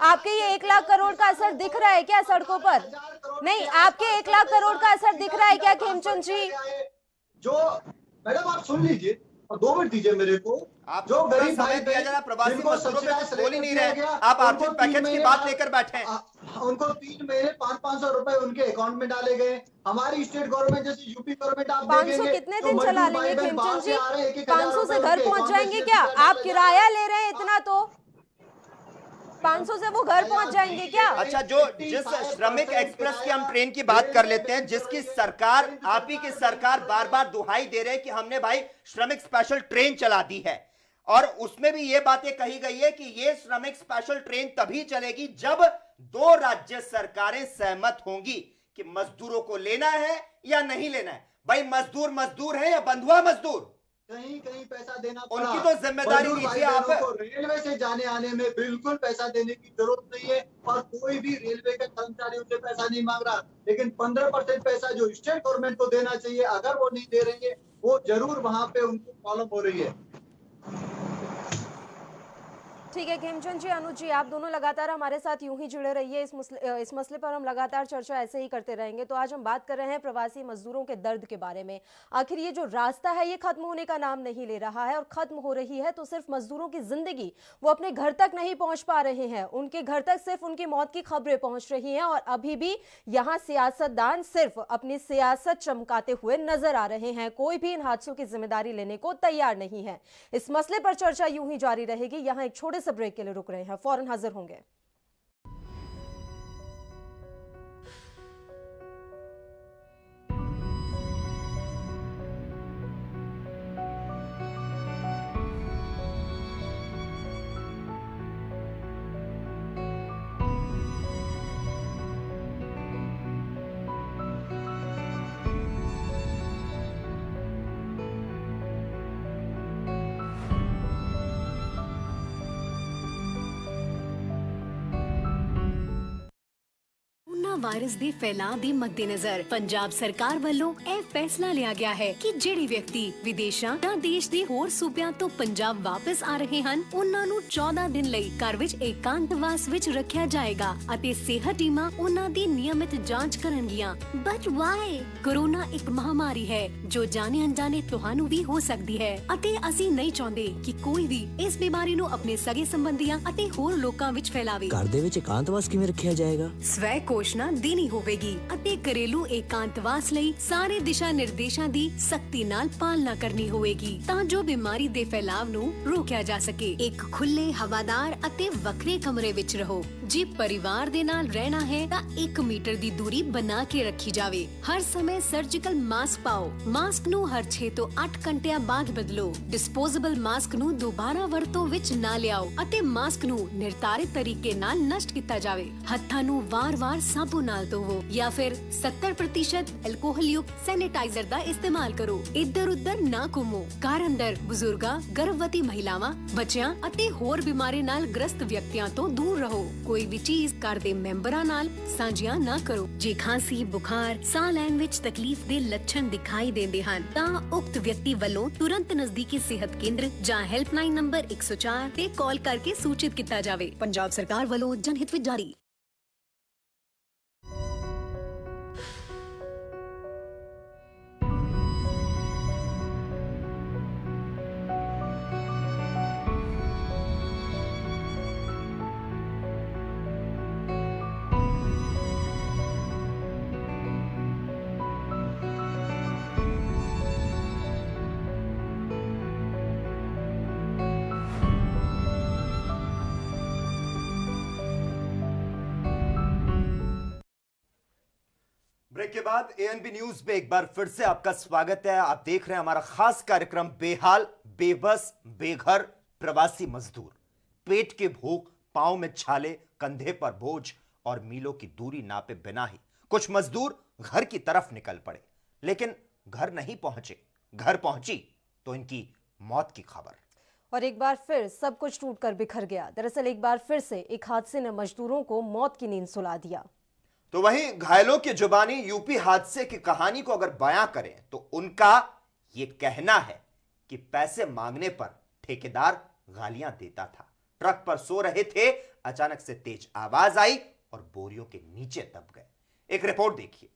आपके ये 1 लाख करोड़ का असर दिख रहा है क्या सड़कों पर? नहीं, आपके 1 लाख करोड़ का असर दिख रहा है क्या खेमचंद जी? जो मैडम आप सुन लीजिए और 2 मिनट दीजिए मेरे को। आप जो गरीब भाई दिया जा रहा, प्रवासी मजदूरों पे कुछ बोल ही नहीं रहे, आप आर्थिक पैकेज की बात लेकर बैठे हैं। उनको 3 महीने 500 रुपए उनके अकाउंट में डाले गए। हमारी स्टेट गवर्नमेंट जैसे यूपी गवर्नमेंट आप 500 कितने दिन चला लेंगे खेमचंद जी? 500 से घर पहुंच जाएंगे क्या? आप किराया ले रहे हैं इतना तो 500 से वो घर पहुंच जाएंगे क्या? अच्छा, जिस श्रमिक एक्सप्रेस की हम ट्रेन की बात कर लेते हैं, जिसकी सरकार, आप ही की सरकार बार बार दुहाई दे रहे हैं कि हमने भाई श्रमिक स्पेशल ट्रेन चला दी है, और उसमें भी ये बातें कही गई है कि ये श्रमिक स्पेशल ट्रेन तभी चलेगी जब 2 राज्य सरकारें सहमत होंगी कि मजदूरों को लेना है या नहीं लेना है। भाई मजदूर मजदूर है या बंधुआ मजदूर? कहीं कहीं पैसा देना पड़ा। उनकी तो जिम्मेदारी लीजिए आप। रेलवे से जाने आने में बिल्कुल पैसा देने की जरूरत नहीं है, और कोई भी रेलवे के कर्मचारी उनसे पैसा नहीं मांग रहा, लेकिन 15% पैसा जो स्टेट गवर्नमेंट को देना चाहिए, अगर वो नहीं दे रही है, वो जरूर वहां पे उनको प्रॉब्लम हो रही है। ठीक है खेमचंद जी, अनुज जी, आप दोनों लगातार हमारे साथ यूं ही जुड़े रहिए। इस मसले पर हम लगातार चर्चा ऐसे ही करते रहेंगे। तो आज हम बात कर रहे हैं प्रवासी मजदूरों के दर्द के बारे में। आखिर ये जो रास्ता है ये खत्म होने का नाम नहीं ले रहा है, और खत्म हो रही है तो सिर्फ मजदूरों की जिंदगी, वो अपने घर तक नहीं पहुंच पा रहे हैं, उनके घर तक सिर्फ उनकी मौत की खबरें पहुंच रही हैं, और अभी भी यहाँ सियासतदान सिर्फ अपनी सियासत चमकाते हुए नजर आ रहे हैं। कोई भी इन हादसों की जिम्मेदारी लेने को तैयार नहीं है। इस मसले पर चर्चा यूं ही जारी रहेगी। यहाँ एक छोटे से ब्रेक के लिए रुक रहे हैं, फौरन हाजिर होंगे। ਵਾਇਰਸ ਦੇ ਫੈਲਾਅ ਦੇ ਮੱਦੇਨਜ਼ਰ ਪੰਜਾਬ ਸਰਕਾਰ ਵੱਲੋਂ ਇਹ ਫੈਸਲਾ ਲਿਆ ਗਿਆ ਹੈ ਕਿ ਜਿਹੜੇ ਵਿਅਕਤੀ ਵਿਦੇਸ਼ਾਂ ਜਾਂ ਦੇਸ਼ ਦੇ ਹੋਰ ਸੂਬਿਆਂ ਤੋਂ ਪੰਜਾਬ ਵਾਪਸ ਆ ਰਹੇ ਹਨ, ਉਹਨਾਂ ਨੂੰ 14 ਦਿਨ ਲਈ ਘਰ ਵਿੱਚ ਏਕਾਂਤਵਾਸ ਵਿੱਚ ਰੱਖਿਆ ਜਾਏਗਾ ਅਤੇ ਸਿਹਤ ਟੀਮਾਂ ਉਹਨਾਂ ਦੀ ਨਿਯਮਿਤ ਜਾਂਚ ਕਰਨਗੀਆਂ। But Y? ਕੋਰੋਨਾ ਇੱਕ ਮਹਾਮਾਰੀ ਹੈ ਜੋ ਜਾਣੇ ਅਣਜਾਣੇ ਤੁਹਾਨੂੰ ਵੀ ਹੋ ਸਕਦੀ ਹੈ, ਅਤੇ ਅਸੀਂ ਨਹੀਂ ਚਾਹੁੰਦੇ ਕਿ ਕੋਈ ਵੀ ਇਸ ਬਿਮਾਰੀ ਨੂੰ ਆਪਣੇ ਸਗੇ ਸੰਬੰਧੀਆਂ ਅਤੇ ਹੋਰ ਲੋਕਾਂ ਵਿੱਚ ਫੈਲਾਵੇ। ਘਰ ਦੇ ਵਿੱਚ ਏਕਾਂਤਵਾਸ ਕਿਵੇਂ ਰੱਖਿਆ ਜਾਏਗਾ? ਸਵੈ ਘੋਸ਼ਣਾ ਦੇਣੀ ਹੋਵੇਗੀ ਅਤੇ ਘਰੇਲੂ ਏਕਾਂਤਵਾਸ ਲਈ ਸਾਰੇ ਦਿਸ਼ਾ ਨਿਰਦੇਸ਼ਾਂ ਦੀ ਸਖਤੀ ਨਾਲ ਪਾਲਣਾ ਕਰਨੀ ਹੋਵੇਗੀ ਤਾਂ ਜੋ ਬਿਮਾਰੀ ਦੇ ਫੈਲਾਅ ਨੂੰ ਰੋਕਿਆ ਜਾ ਸਕੇ। ਇੱਕ ਖੁੱਲੇ, ਹਵਾਦਾਰ ਅਤੇ ਵੱਖਰੇ ਕਮਰੇ ਵਿੱਚ ਰਹੋ। ਜੇ ਪਰਿਵਾਰ ਦੇ ਨਾਲ ਰਹਿਣਾ ਹੈ ਤਾਂ 1 ਮੀਟਰ ਦੀ ਦੂਰੀ ਬਣਾ ਕੇ ਰੱਖੀ ਜਾਵੇ। ਹਰ ਸਮੇਂ ਸਰਜੀਕਲ ਮਾਸਕ ਪਾਓ। ਮਾਸਕ ਨੂੰ ਹਰ 6 ਤੋਂ 8 ਘੰਟਿਆਂ ਬਾਅਦ ਬਦਲੋ। ਡਿਸਪੋਜ਼ੇਬਲ ਮਾਸਕ ਨੂੰ ਦੁਬਾਰਾ ਵਰਤੋਂ ਵਿੱਚ ਨਾ ਲਿਆਓ ਅਤੇ ਮਾਸਕ ਨੂੰ ਨਿਰਧਾਰਿਤ ਤਰੀਕੇ ਨਾਲ ਨਸ਼ਟ ਕੀਤਾ ਜਾਵੇ। ਹੱਥਾਂ ਨੂੰ ਵਾਰ-ਵਾਰ ਸਾਬੁਨ ਨਾਲ ਧੋਵੋ ਜਾਂ ਫਿਰ 70% ਐਲਕੋਹਲ ਯੁਕਤ ਸੈਨੀਟਾਈਜ਼ਰ ਦਾ ਇਸਤੇਮਾਲ ਕਰੋ। ਇੱਧਰ ਉੱਧਰ ਨਾ ਘੁੰਮੋ। ਘਰ ਅੰਦਰ ਬਜ਼ੁਰਗਾਂ, ਗਰਭਵਤੀ ਮਹਿਲਾਵਾਂ, ਬੱਚਿਆਂ ਅਤੇ ਹੋਰ ਬਿਮਾਰੀ ਨਾਲ ਗ੍ਰਸਤ ਵਿਅਕਤੀਆਂ ਤੋਂ ਦੂਰ ਰਹੋ। ਕੋਈ ਵੀ ਚੀਜ਼ ਘਰ ਦੇ ਮੈਂਬਰਾਂ ਨਾਲ ਸਾਂਝੀਆਂ ਨਾ ਕਰੋ। ਜੇ ਖਾਂਸੀ, ਬੁਖਾਰ, ਸਾਹ ਲੈਣ ਵਿੱਚ ਤਕਲੀਫ ਦੇ ਲੱਛਣ ਦਿਖਾਈ ਦਿੰਦੇ ਹਨ ਤਾਂ ਉਕਤ ਵਿਅਕਤੀ ਵੱਲੋਂ ਤੁਰੰਤ ਨਜ਼ਦੀਕੀ ਸਿਹਤ ਕੇਂਦਰ ਜਾਂ ਹੈਲਪਲਾਈਨ ਨੰਬਰ 104 ਤੇ ਕਾਲ ਕਰਕੇ ਸੂਚਿਤ ਕੀਤਾ ਜਾਵੇ। ਪੰਜਾਬ ਸਰਕਾਰ ਵੱਲੋਂ ਜਨਹਿਤ ਵਿੱਚ ਜਾਰੀ। ब्रेक के बाद एएनबी न्यूज में एक बार फिर से आपका स्वागत है। आप देख रहे हैं हमारा खास कार्यक्रम बेहाल, बेबस, बेघर प्रवासी मजदूर। पेट की भूख, पांव में छाले, कंधे पर बोझ और मीलों की दूरी नापे बिना ही कुछ मजदूर घर की तरफ निकल पड़े, लेकिन घर नहीं पहुंचे। घर पहुंची तो इनकी मौत की खबर। और एक बार फिर सब कुछ टूटकर बिखर गया। दरअसल एक बार फिर से एक हादसे ने मजदूरों को मौत की नींद सुला दिया। तो वहीं घायलों की जुबानी यूपी हादसे की कहानी को अगर बयां करें तो उनका यह कहना है कि पैसे मांगने पर ठेकेदार गालियां देता था। ट्रक पर सो रहे थे, अचानक से तेज आवाज आई और बोरियों के नीचे दब गए। एक रिपोर्ट देखिए।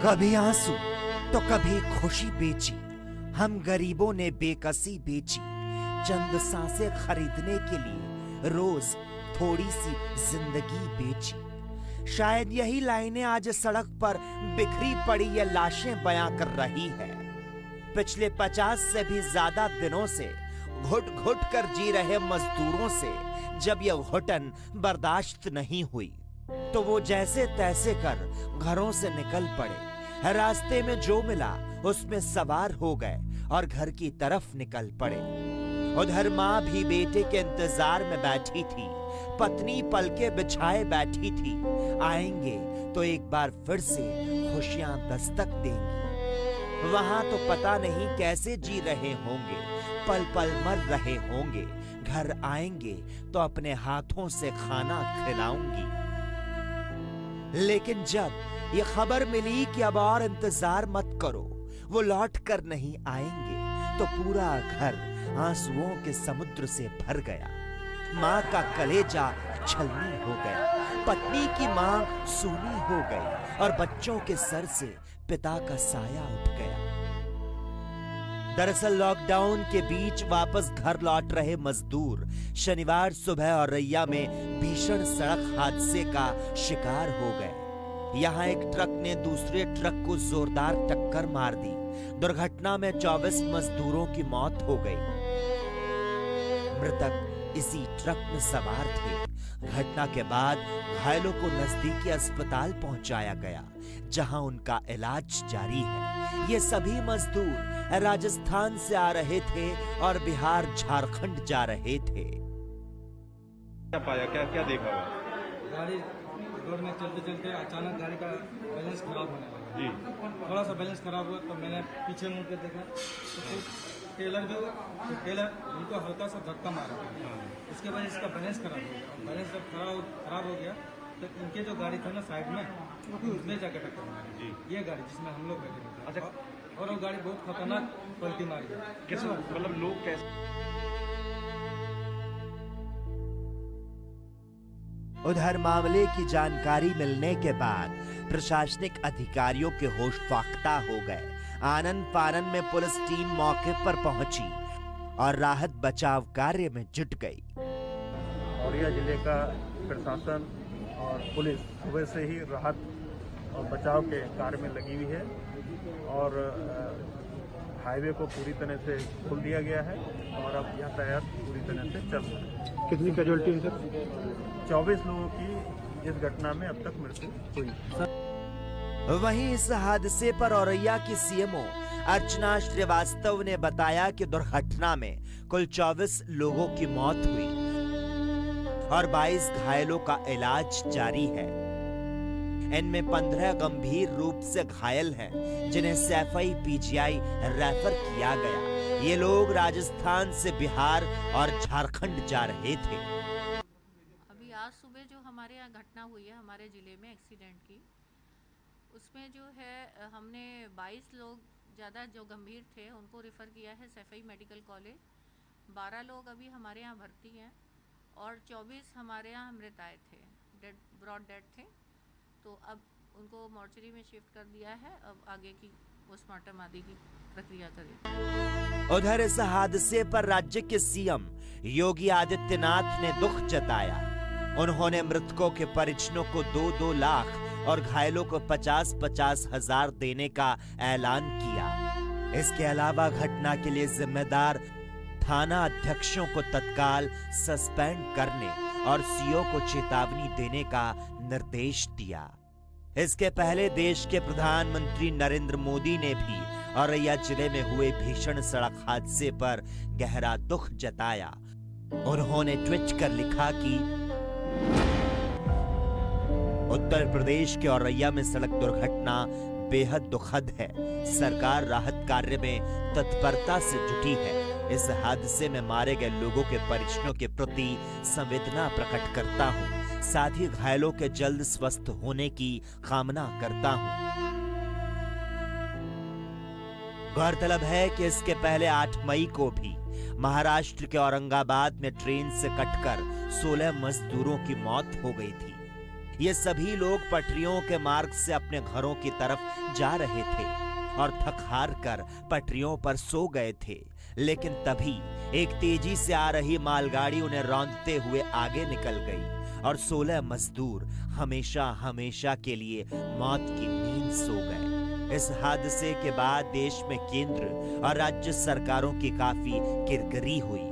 कभी आंसू तो कभी खुशी बेची, हम गरीबों ने बेकसी बेची, चंद सांसें खरीदने के लिए रोज थोड़ी सी जिंदगी बेची। शायद यही लाइनें आज सड़क पर बिखरी पड़ी ये लाशें बयां कर रही है। पिछले 50 से भी ज्यादा दिनों से घुट घुट कर जी रहे मजदूरों से जब यह घुटन बर्दाश्त नहीं हुई तो वो जैसे तैसे कर घरों से निकल पड़े। रास्ते में जो मिला उसमें सवार हो गए और घर की तरफ निकल पड़े। उधर माँ भी बेटे के इंतजार में बैठी थी, पत्नी पलके बिछाए बैठी थी, आएंगे तो एक बार फिर से खुशियां दस्तक देंगी। वहां तो पता नहीं कैसे जी रहे होंगे, पल पल मर रहे होंगे। घर आएंगे तो अपने हाथों से खाना खिलाऊंगी। लेकिन जब ये खबर मिली कि अब और इंतजार मत करो, वो लौट कर नहीं आएंगे, तो पूरा घर आंसुओं के समुद्र से भर गया। माँ का कलेजा छलनी हो गया, पत्नी की माँ सूनी हो गई और बच्चों के सर से पिता का साया उठ गया। दरअसल लॉकडाउन के बीच वापस घर लौट रहे मजदूर शनिवार सुबह औरैया में भीषण सड़क हादसे का शिकार हो गए। यहाँ एक ट्रक ने दूसरे ट्रक को जोरदार टक्कर मार दी। दुर्घटना में 24 मजदूरों की मौत हो गई। मृतक इसी ट्रक में सवार थे। घटना के बाद घायलों को नजदीकी अस्पताल पहुंचाया गया, जहां उनका इलाज जारी है। ये सभी मजदूर राजस्थान से आ रहे थे और बिहार झारखंड जा रहे थे। क्या पाया, क्या देखा? गाड़ी रोड में चलते चलते अचानक गाड़ी का बैलेंस खराब होने लगा जी। थोड़ा सा बैलेंस खराब हुआ तो मैंने पीछे मुड़ के देखा तो टेलर उनको हल्का सा धक्का मारा। इसके वजह इसका बैलेंस खराब हो गया। बैलेंस जब खराब हो गया तो इनके जो गाड़ी था ना साइड में, उसमें जाकर टक्कर मारी। ये गाड़ी जिसमें हम लोग बैठे थे। अच्छा। और वो गाड़ी बहुत खतरनाक पलटी मारी। कैसे, मतलब लोग कैसे? उधर मामले की जानकारी मिलने के बाद प्रशासनिक अधिकारियों के होश फाख्ता हो गए। आनन फानन में पुलिस टीम मौके पर पहुंची और राहत बचाव कार्य में जुट गई। औरैया जिले का प्रशासन और पुलिस सुबह से ही राहत और बचाव के कार्य में लगी हुई है और हाईवे को पूरी तरह से खोल दिया गया है और अब यातायात पूरी तरह से चल रहा है। कितनी कैजुअल्टी है सर? 24 लोगों की इस घटना में अब तक मृत्यु हुई। वहीं इस हादसे पर औरैया की सीएमओ अर्चना श्रीवास्तव ने बताया कि दुर्घटना में कुल 24 लोगों की मौत हुई और 22 घायलों का इलाज जारी है। इनमें 15 गंभीर रूप से घायल हैं, जिन्हें सैफई पीजीआई रेफर किया गया। ये लोग राजस्थान से बिहार और झारखंड जा रहे थे। अभी आज सुबह जो हमारे यहाँ घटना हुई है हमारे जिले में एक्सीडेंट की, उसमें जो है हमने 22 लोग ज़्यादा जो गंभीर थे उनको रेफ़र किया है सैफई मेडिकल कॉलेज। 12 लोग अभी हमारे यहाँ भर्ती हैं और 24 हमारे यहाँ मृत आए थे, ब्रॉड डेड थे। तो अब उनको मॉर्चरी में शिफ्ट कर दिया है। अब आगे की पोस्टमार्टम आदि की प्रक्रिया करें। उधर इस हादसे पर राज्य के सीएम योगी आदित्यनाथ ने दुख जताया। उन्होंने मृतकों के परिजनों को 2-2 लाख और घायलों को 50-50 हजार देने का ऐलान किया। इसके अलावा घटना के लिए जिम्मेदार थाना अध्यक्षों को तत्काल सस्पेंड करने और सीओ को चेतावनी देने का निर्देश दिया। इसके पहले देश के प्रधानमंत्री नरेंद्र मोदी ने भी औरैया जिले में हुए भीषण सड़क हादसे पर गहरा दुख जताया। उन्होंने ट्वीट कर लिखा कि उत्तर प्रदेश के औरैया में सड़क दुर्घटना बेहद दुखद है। सरकार राहत कार्य में तत्परता से जुटी है। इस हादसे में मारे गए लोगों के परिजनों के प्रति संवेदना प्रकट करता हूं। साथ ही घायलों के जल्द स्वस्थ होने की कामना करता हूं। गौरतलब है कि इसके पहले 8 मई को भी महाराष्ट्र के औरंगाबाद में ट्रेन से कटकर 16 मजदूरों की मौत हो गई थी। ये सभी लोग पटरियों के मार्ग से अपने घरों की तरफ जा रहे थे और थक हार कर पटरियों पर सो गए थे। लेकिन तभी एक तेजी से आ रही मालगाड़ी उन्हें रौंदते हुए आगे निकल गई और 16 मजदूर हमेशा हमेशा के लिए मौत की नींद सो गए। इस हादसे के बाद देश में केंद्र और राज्य सरकारों की काफी किरकिरी हुई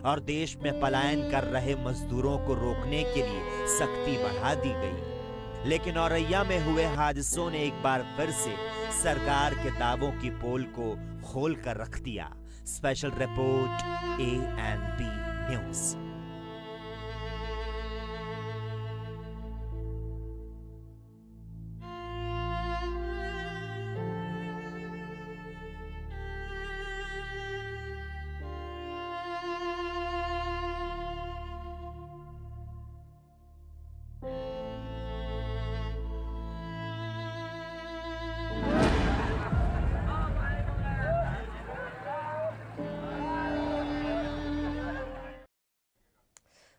और देश में पलायन कर रहे मजदूरों को रोकने के लिए सख्ती बढ़ा दी गई। लेकिन औरैया में हुए हादसों ने एक बार फिर से सरकार के दावों की पोल को खोल कर रख दिया। Special report ANP news.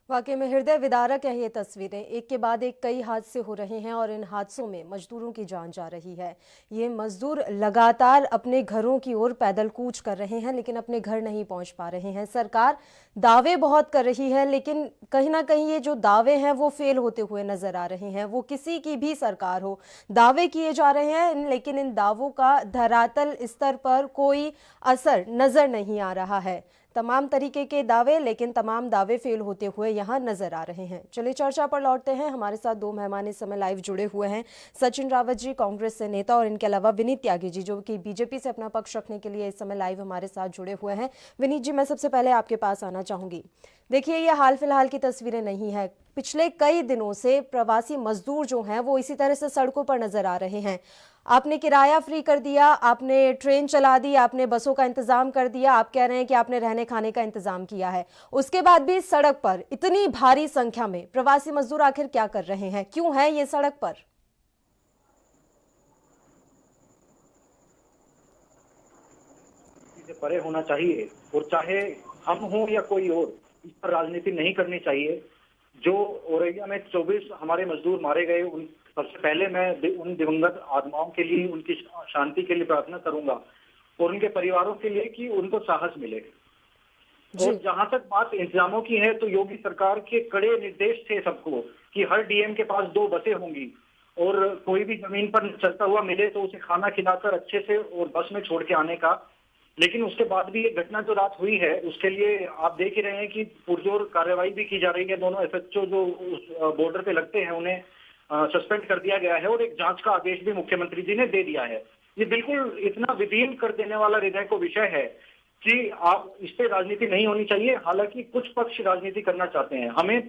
वाकई में हृदय विदारक है ये तस्वीरें। एक के बाद एक कई हादसे हो रहे हैं और इन हादसों में मजदूरों की जान जा रही है। ये मजदूर लगातार अपने घरों की ओर पैदल कूच कर रहे हैं लेकिन अपने घर नहीं पहुंच पा रहे हैं। सरकार दावे बहुत कर रही है लेकिन कहीं ना कहीं ये जो दावे हैं वो फेल होते हुए नजर आ रहे हैं। वो किसी की भी सरकार हो, दावे किए जा रहे हैं लेकिन इन दावों का धरातल स्तर पर कोई असर नजर नहीं आ रहा है। तमाम तरीके के दावे, लेकिन तमाम दावे फेल होते हुए यहाँ नजर आ रहे हैं। चलिए चर्चा पर लौटते हैं। हमारे साथ दो मेहमान इस समय लाइव जुड़े हुए हैं। सचिन रावत जी कांग्रेस से नेता और इनके अलावा विनीत त्यागी जी जो कि बीजेपी से अपना पक्ष रखने के लिए इस समय लाइव हमारे साथ जुड़े हुए हैं। विनीत जी, मैं सबसे पहले आपके पास आना चाहूंगी। देखिए, ये हाल फिलहाल की तस्वीरें नहीं है। पिछले कई दिनों से प्रवासी मजदूर जो हैं वो इसी तरह से सड़कों पर नजर आ रहे हैं। आपने किराया फ्री कर दिया, आपने ट्रेन चला दी, आपने बसों का इंतजाम कर दिया, आप कह रहे हैं कि आपने रहने खाने का इंतजाम किया है। उसके बाद भी सड़क पर इतनी भारी संख्या में प्रवासी मजदूर आखिर क्या कर रहे हैं, क्यों है ये सड़क पर? परे होना चाहिए और चाहे हम हों या कोई और, इस पर राजनीति नहीं करनी चाहिए। जो औरैया में 24 हमारे मजदूर मारे गए, उन सबसे पहले मैं उन दिवंगत आत्माओं के लिए, उनकी शांति के लिए प्रार्थना करूंगा और उनके परिवारों के लिए कि उनको साहस मिले। और जहां तक बात इंतजामों की है तो योगी सरकार के कड़े निर्देश थे सबको कि हर डीएम के पास 2 बसें होंगी और कोई भी जमीन पर चलता हुआ मिले तो उसे खाना खिलाकर अच्छे से और बस में छोड़ के आने का। लेकिन उसके बाद भी ये घटना जो रात हुई है उसके लिए आप देख ही रहे हैं कि पुरजोर कार्रवाई भी की जा रही है। दोनों एसएचओ जो उस बॉर्डर पे लगते हैं उन्हें सस्पेंड कर दिया गया है और एक जांच का आदेश भी मुख्यमंत्री जी ने दे दिया है। ये बिल्कुल इतना विधीन कर देने वाला हृदय को विषय है कि आप इस पे राजनीति नहीं होनी चाहिए। हालांकि कुछ पक्ष राजनीति करना चाहते हैं, हमें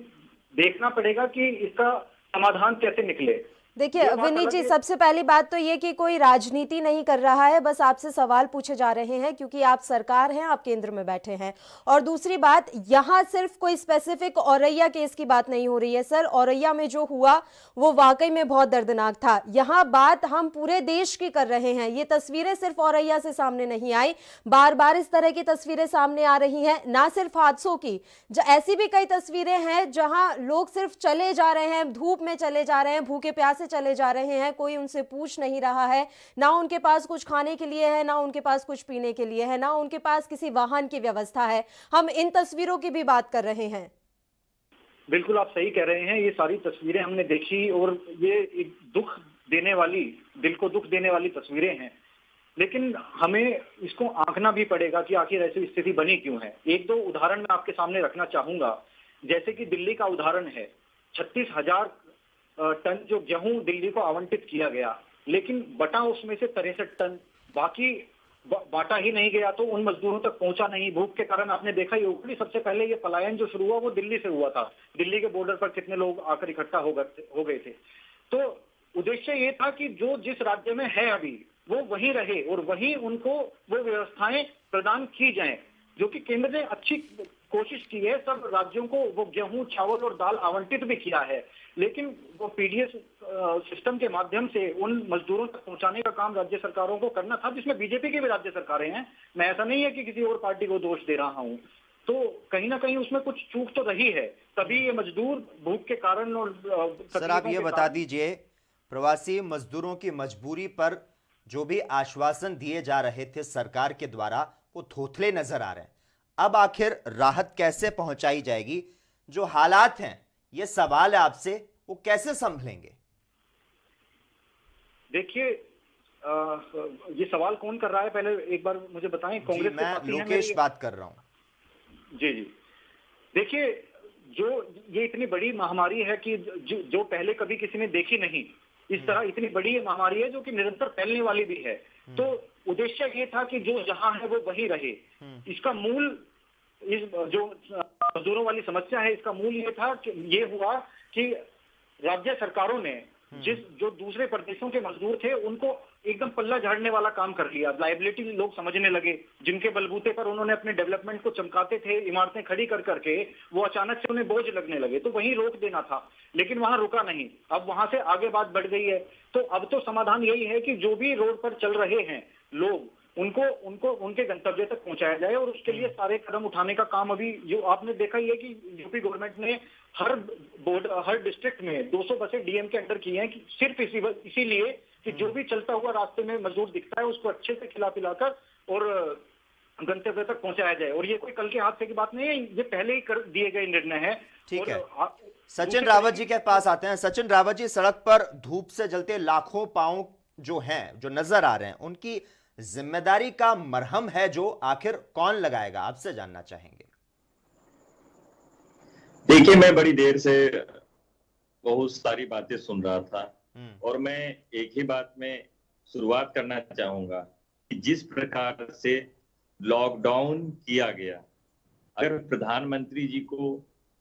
देखना पड़ेगा कि इसका समाधान कैसे निकले। देखिए विनीत जी, सबसे पहली बात तो ये कि कोई राजनीति नहीं कर रहा है, बस आपसे सवाल पूछे जा रहे हैं क्योंकि आप सरकार हैं, आप केंद्र में बैठे हैं। और दूसरी बात, यहाँ सिर्फ कोई स्पेसिफिक औरैया केस की बात नहीं हो रही है सर। औरैया में जो हुआ वो वाकई में बहुत दर्दनाक था। यहाँ बात हम पूरे देश की कर रहे हैं। ये तस्वीरें सिर्फ औरैया से सामने नहीं आई, बार बार इस तरह की तस्वीरें सामने आ रही हैं। ना सिर्फ हादसों की, ऐसी भी कई तस्वीरें हैं जहां लोग सिर्फ चले जा रहे हैं, धूप में चले जा रहे हैं, भूखे प्यासे चले जा रहे हैं, कोई उनसे पूछ नहीं रहा है। ना उनके पास कुछ खाने के लिए है, ना उनके पास कुछ पीने के लिए है, ना उनके पास किसी वाहन की व्यवस्था है। हम इन तस्वीरों की भी बात कर रहे हैं। बिल्कुल आप सही कह रहे हैं। ये सारी तस्वीरें हमने देखी और ये एक दुख देने वाली, दिल को दुख देने वाली तस्वीरें हैं। लेकिन हमें इसको आंकना भी पड़ेगा कि आखिर ऐसी स्थिति बनी क्यों है। 1-2 उदाहरण मैं आपके सामने रखना चाहूंगा। जैसे कि दिल्ली का उदाहरण है, 36,000 टन जो गेहूं दिल्ली को आवंटित किया गया, लेकिन बटा उसमें से 63 टन, बाकी बांटा ही नहीं गया तो उन मजदूरों तक पहुंचा नहीं। भूख के कारण आपने देखा ही होगा। सबसे पहले ये पलायन जो शुरू हुआ वो दिल्ली से हुआ था। दिल्ली के बॉर्डर पर कितने लोग आकर इकट्ठा हो गए थे। तो उद्देश्य ये था कि जो जिस राज्य में है अभी वो वहीं रहे और वहीं उनको वो व्यवस्थाएं प्रदान की जाएं, जो कि केंद्र ने अच्छी कोशिश की है। सब राज्यों को वो गेहूं, चावल और दाल आवंटित भी किया है, लेकिन वो पीडीएस सिस्टम के माध्यम से उन मजदूरों तक पहुंचाने का काम राज्य सरकारों को करना था, जिसमें बीजेपी की भी राज्य सरकारें हैं। मैं ऐसा नहीं है कि किसी और पार्टी को दोष दे रहा हूं। तो कहीं ना कहीं उसमें कुछ चूक तो रही है, तभी ये मजदूर भूख के कारण और सर आप ये बता दीजिए, प्रवासी मजदूरों की मजबूरी पर जो भी आश्वासन दिए जा रहे थे सरकार के द्वारा वो थोथले नजर आ रहे हैं। अब आखिर राहत कैसे पहुंचाई जाएगी? जो हालात हैं, ये सवाल है आपसे, वो कैसे संभलेंगे? देखिए, ये सवाल कौन कर रहा है पहले एक बार मुझे बताएं। कांग्रेस के मैं साथी हैं लोकेश मेरे? बात कर रहा हूं। जी जी, देखिए, जो ये इतनी बड़ी महामारी है कि जो पहले कभी किसी ने देखी नहीं, इस तरह इतनी बड़ी महामारी है जो कि निरंतर फैलने वाली भी है। तो उद्देश्य ये था कि जो जहां है वो वही रहे। इसका मूल, इस जो मजदूरों वाली समस्या है, इसका मूल ये था कि ये हुआ कि राज्य सरकारों ने जो दूसरे प्रदेशों के मजदूर थे उनको एकदम पल्ला झाड़ने वाला काम कर लिया। लायबिलिटी लोग समझने लगे, जिनके बलबूते पर उन्होंने अपने डेवलपमेंट को चमकाते थे, इमारतें खड़ी कर करके, वो अचानक से उन्हें बोझ लगने लगे। तो वहीं रोक देना था, लेकिन वहां रुका नहीं। अब वहां से आगे बात बढ़ गई है। तो अब तो समाधान यही है कि जो भी रोड पर चल रहे हैं लोग, उनको उनके गंतव्य तक पहुंचाया जाए, और उसके लिए सारे कदम उठाने का काम अभी जो आपने देखा ही है कि यूपी गवर्नमेंट ने हर डिस्ट्रिक्ट में 200 बसें डीएम के अंडर की हैं, कि सिर्फ इसीलिए कि जो भी चलता हुआ रास्ते में मजदूर दिखता है उसको अच्छे से खिला पिलाकर और गंतव्य तक पहुंचाया जाए। और ये कोई कल के हादसे की बात नहीं है, ये पहले ही कर दिए गए निर्णय है। ठीक है, सचिन रावत जी के पास आते हैं। सचिन रावत जी, सड़क पर धूप से जलते लाखों पांव जो हैं, जो नजर आ रहे हैं, उनकी जिम्मेदारी का मरहम है जो आखिर कौन लगाएगा? आपसे जानना चाहेंगे। देखिए, मैं बड़ी देर से बहुत सारी बातें सुन रहा था और मैं एक ही बात में शुरुआत करना चाहूंगा कि जिस प्रकार से लॉकडाउन किया गया, अगर प्रधानमंत्री जी को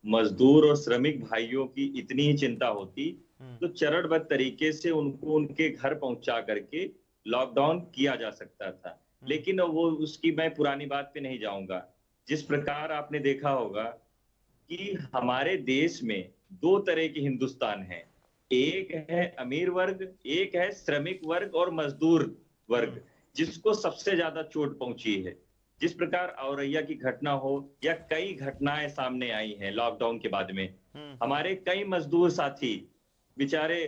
मजदूर और श्रमिक भाइयों की इतनी ही चिंता होती तो चरणबद्ध तरीके से उनको उनके घर पहुंचा करके लॉकडाउन किया जा सकता था। लेकिन वो उसकी मैं पुरानी बात पे नहीं जाऊंगा। जिस प्रकार आपने देखा होगा कि हमारे देश में दो तरह के हिंदुस्तान हैं, एक है अमीर वर्ग, एक है श्रमिक वर्ग और मजदूर वर्ग, जिसको सबसे ज्यादा चोट पहुंची है। जिस प्रकार औरैया की घटना हो या कई घटनाएं सामने आई हैं लॉकडाउन के बाद में, हमारे कई मजदूर साथी बेचारे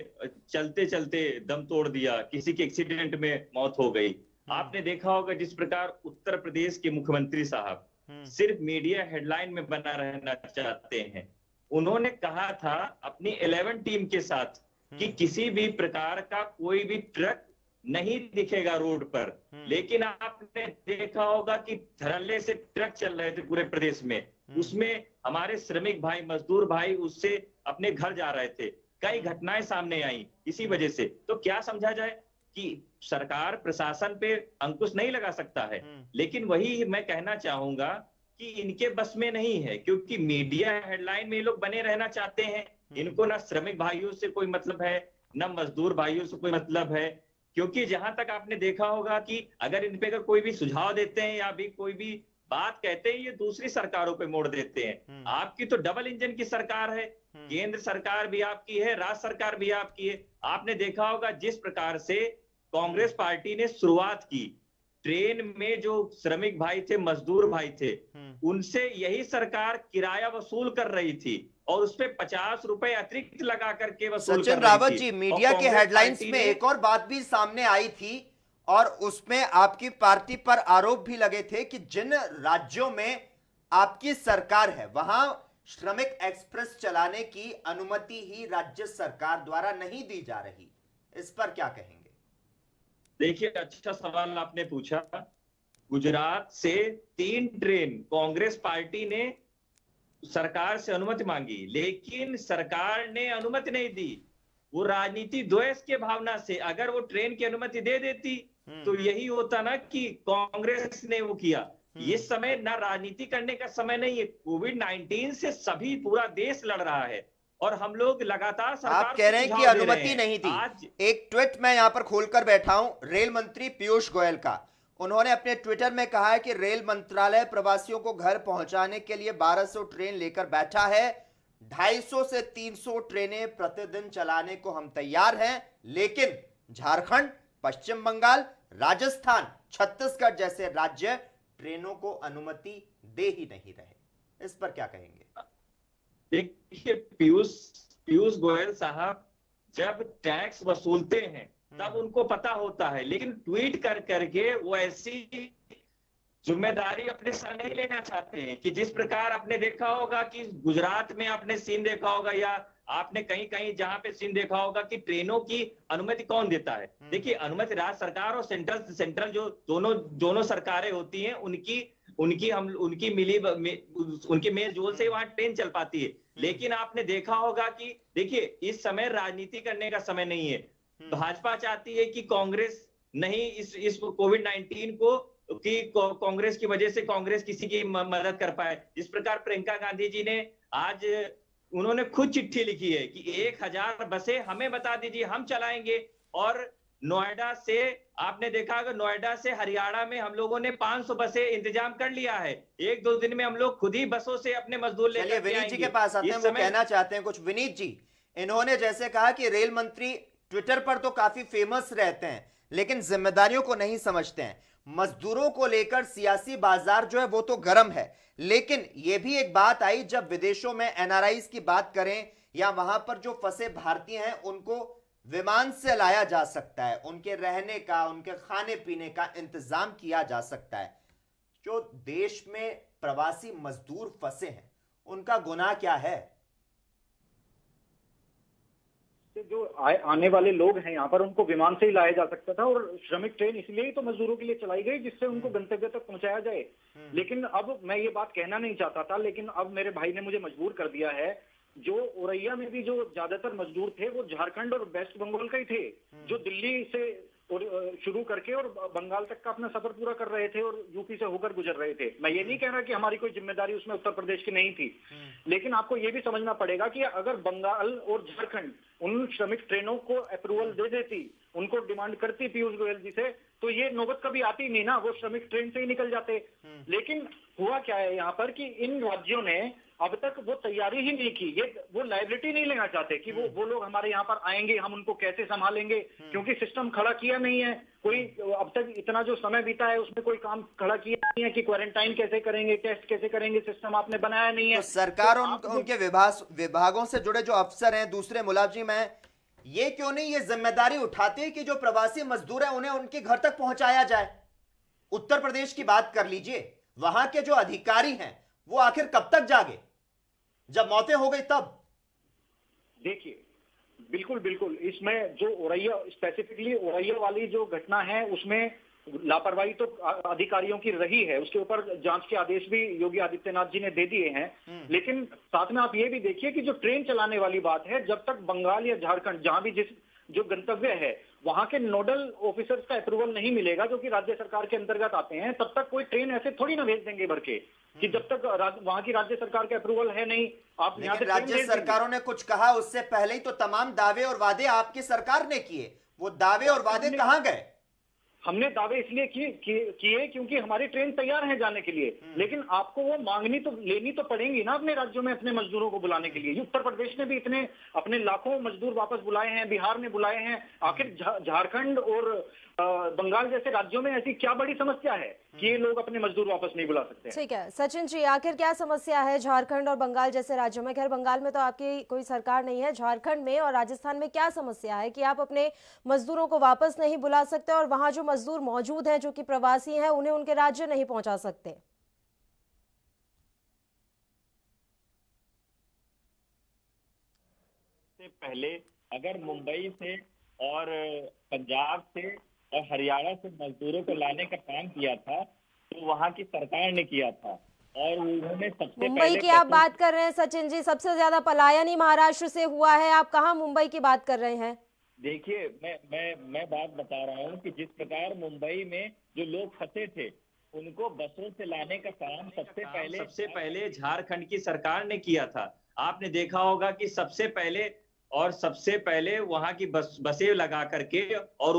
चलते चलते दम तोड़ दिया, किसी के एक्सीडेंट में मौत हो गई। आपने देखा होगा जिस प्रकार उत्तर प्रदेश के मुख्यमंत्री साहब सिर्फ मीडिया हेडलाइन में बना रहना चाहते हैं। उन्होंने कहा था अपनी 11 टीम के साथ कि किसी भी प्रकार का कोई भी ट्रक नहीं दिखेगा रोड पर, लेकिन आपने देखा होगा कि धड़ल्ले से ट्रक चल रहे थे पूरे प्रदेश में, उसमें हमारे श्रमिक भाई, मजदूर भाई उससे अपने घर जा रहे थे। कई घटनाएं सामने आई इसी वजह से। तो क्या समझा जाए कि सरकार प्रशासन पे अंकुश नहीं लगा सकता है, लेकिन वही मैं कहना चाहूंगा कि इनके बस में नहीं है, क्योंकि मीडिया हेडलाइन में ये लोग बने रहना चाहते हैं। इनको ना श्रमिक भाइयों से कोई मतलब है, ना मजदूर भाइयों से कोई मतलब है। क्योंकि जहां तक आपने देखा होगा कि अगर इन पे अगर कोई भी सुझाव देते हैं या भी कोई भी बात कहते हैं, ये दूसरी सरकारों पे मोड़ देते हैं। आपकी तो डबल इंजन की सरकार है, केंद्र सरकार भी आपकी है, राज्य सरकार भी आपकी है। आपने देखा होगा जिस प्रकार से कांग्रेस पार्टी ने शुरुआत की, ट्रेन में जो श्रमिक भाई थे, मजदूर भाई थे, उनसे यही सरकार किराया वसूल कर रही थी और उस पे 50 रुपए अतिरिक्त लगा करके वसूल कर रही थी। सचिन रावत जी, मीडिया के हेडलाइंस में एक और बात भी सामने आई थी और उसमें आपकी पार्टी पर आरोप भी लगे थे कि जिन राज्यों में आपकी सरकार है वहां श्रमिक एक्सप्रेस चलाने की अनुमति ही राज्य सरकार द्वारा नहीं दी जा रही। इस पर क्या कहेंगे? देखिए, अच्छा सवाल आपने पूछा। गुजरात से 3 ट्रेन कांग्रेस पार्टी ने सरकार से अनुमति मांगी, लेकिन सरकार ने अनुमति नहीं दी। वो राजनीति द्वेष के भावना से अगर वो ट्रेन की अनुमति दे देती तो यही होता ना कि कांग्रेस ने वो किया। ये समय ना राजनीति करने का समय नहीं है। कोविड-19 से सभी पूरा देश लड़ रहा है और हम लोग लगातार सरकार आप कह रहे हैं कि अनुमति नहीं थी। आज एक ट्वीट मैं यहां पर खोलकर बैठा हूं रेल मंत्री पीयूष गोयल का। उन्होंने अपने ट्विटर में कहा है कि रेल मंत्रालय प्रवासियों को घर पहुंचाने के लिए 1200 ट्रेन लेकर बैठा है। 250 से 300 ट्रेनें प्रतिदिन चलाने को हम तैयार हैं, लेकिन झारखंड, पश्चिम बंगाल, राजस्थान, छत्तीसगढ़ जैसे राज्य ट्रेनों को अनुमति दे ही नहीं रहे। इस पर क्या कहेंगे? देखिए, पीयूष गोयल साहब जब टैक्स वसूलते हैं तब उनको पता होता है, लेकिन ट्वीट कर करके वो ऐसी जिम्मेदारी अपने सर नहीं लेना चाहते हैं कि जिस प्रकार आपने देखा होगा कि गुजरात में आपने सीन देखा होगा, या आपने कहीं कहीं जहां पे सीन देखा होगा कि ट्रेनों की अनुमति कौन देता है। देखिए, अनुमति राज्य सरकार और सेंट्रल जो दोनों सरकारें होती हैं, उनकी मेल जोल से वहां ट्रेन चल पाती है। लेकिन आपने देखा होगा कि देखिए, इस समय राजनीति करने का समय नहीं है। भाजपा चाहती है कि कांग्रेस नहीं इस कोविड-19 को कि कांग्रेस की वजह से कांग्रेस किसी की मदद कर पाए। इस प्रकार प्रियंका गांधी जी ने आज उन्होंने खुद चिट्ठी लिखी है कि 1000 बसें हमें बता दीजिए, हम चलाएंगे। और नोएडा से आपने देखा होगा, नोएडा से हरियाणा में हम लोगों ने 500 बसें इंतजाम कर लिया है। 1-2 दिन में हम लोग खुद ही बसों से अपने मजदूर लेकर आएंगे। विनीत जी के पास आते हैं, वो कहना चाहते हैं कुछ। विनीत जी, इन्होंने जैसे कहा कि रेल मंत्री ट्विटर पर तो काफी फेमस रहते हैं लेकिन जिम्मेदारियों को नहीं समझते हैं। मजदूरों को लेकर सियासी बाजार जो है वो तो गर्म है, लेकिन यह भी एक बात आई जब विदेशों में एनआरआईज की बात करें या वहां पर जो फंसे भारतीय हैं उनको विमान से लाया जा सकता है, उनके रहने का, उनके खाने पीने का इंतजाम किया जा सकता है। जो देश में प्रवासी मजदूर फंसे हैं उनका गुनाह क्या है? जो आने वाले लोग हैं यहाँ पर, उनको विमान से ही लाया जा सकता था, और श्रमिक ट्रेन इसलिए ही तो मजदूरों के लिए चलाई गई जिससे उनको गंतव्य तक पहुंचाया जाए। लेकिन अब मैं ये बात कहना नहीं चाहता था, लेकिन अब मेरे भाई ने मुझे मजबूर कर दिया है। जो औरैया में भी जो ज्यादातर मजदूर थे वो झारखंड और वेस्ट बंगाल का ही थे, जो दिल्ली से और शुरू करके और बंगाल तक का अपना सफर पूरा कर रहे थे और यूपी से होकर गुजर रहे थे। मैं ये नहीं कह रहा कि हमारी कोई जिम्मेदारी उसमें उत्तर प्रदेश की नहीं थी, लेकिन आपको ये भी समझना पड़ेगा कि अगर बंगाल और झारखंड उन श्रमिक ट्रेनों को अप्रूवल दे देती, उनको डिमांड करती पीयूष गोयल जी से, तो ये नौबत कभी आती नहीं ना, वो श्रमिक ट्रेन से ही निकल जाते। लेकिन हुआ क्या है यहाँ पर कि इन राज्यों ने अब तक वो तैयारी ही नहीं की, ये वो लायबिलिटी नहीं लेना चाहते कि वो लोग हमारे यहाँ पर आएंगे, हम उनको कैसे संभालेंगे, क्योंकि सिस्टम खड़ा किया नहीं है कोई। अब तक इतना जो समय बीता है उसमें कोई काम खड़ा किया नहीं है कि क्वारंटाइन कैसे करेंगे, टेस्ट कैसे करेंगे, सिस्टम आपने बनाया नहीं है। तो सरकार उनके विभागों से जुड़े जो अफसर हैं, दूसरे मुलाजिम हैं, ये क्यों नहीं ये जिम्मेदारी उठाते हैं कि जो प्रवासी मजदूर हैं उन्हें उनके घर तक पहुंचाया जाए? उत्तर प्रदेश की बात कर लीजिए, वहां के जो अधिकारी हैं वो आखिर कब तक जागे? जब मौतें हो गई तब। देखिए, बिल्कुल बिल्कुल, इसमें जो औरैया, स्पेसिफिकली औरैया वाली जो घटना है उसमें लापरवाही तो अधिकारियों की रही है, उसके ऊपर जांच के आदेश भी योगी आदित्यनाथ जी ने दे दिए हैं। लेकिन साथ में आप ये भी देखिए कि जो ट्रेन चलाने वाली बात है, जब तक बंगाल या झारखंड जहां भी जो गंतव्य है वहां के नोडल ऑफिसर्स का अप्रूवल नहीं मिलेगा, जो कि राज्य सरकार के अंतर्गत आते हैं, तब तक कोई ट्रेन ऐसे थोड़ी ना भेज देंगे भर के, कि जब तक वहां की राज्य सरकार का अप्रूवल है नहीं आप यहाँ से। राज्य सरकारों ने कुछ कहा उससे पहले ही तो तमाम दावे और वादे आपकी सरकार ने किए, वो दावे और वादे कहां गए? हमने दावे इसलिए किए क्योंकि हमारी ट्रेन तैयार है जाने के लिए, लेकिन आपको वो मांगनी तो लेनी तो पड़ेंगी ना अपने राज्यों में अपने मजदूरों को बुलाने के लिए। उत्तर प्रदेश ने भी इतने अपने लाखों मजदूर वापस बुलाए हैं, बिहार ने बुलाए हैं, आखिर झारखंड और बंगाल जैसे राज्यों में ऐसी क्या बड़ी समस्या है कि ये लोग अपने मजदूर वापस नहीं बुला सकते? ठीक है सचिन जी, आखिर क्या समस्या है झारखंड और बंगाल जैसे राज्यों में? खैर बंगाल में तो आपकी कोई सरकार नहीं है, झारखंड में और राजस्थान में क्या समस्या है कि आप अपने मजदूरों को वापस नहीं बुला सकते और वहां जो मजदूर मौजूद हैं जो कि प्रवासी हैं उन्हें उनके राज्य नहीं पहुंचा सकते? पहले अगर मुंबई से और पंजाब से और हरियाणा से मजदूरों को लाने का काम किया था तो वहां की सरकार ने किया था, और उन्होंने सबसे मुंबई की आप बात कर रहे हैं सचिन जी, सबसे ज्यादा पलायन ही महाराष्ट्र से हुआ है, आप कहाँ मुंबई की बात कर रहे हैं? देखिए, मैं बात बता रहा हूँ कि जिस प्रकार मुंबई में जो लोग फंसे थे उनको बसों से लाने का काम सबसे पहले झारखंड की सरकार ने किया था। आपने देखा होगा कि सबसे पहले वहां की बसें लगा करके और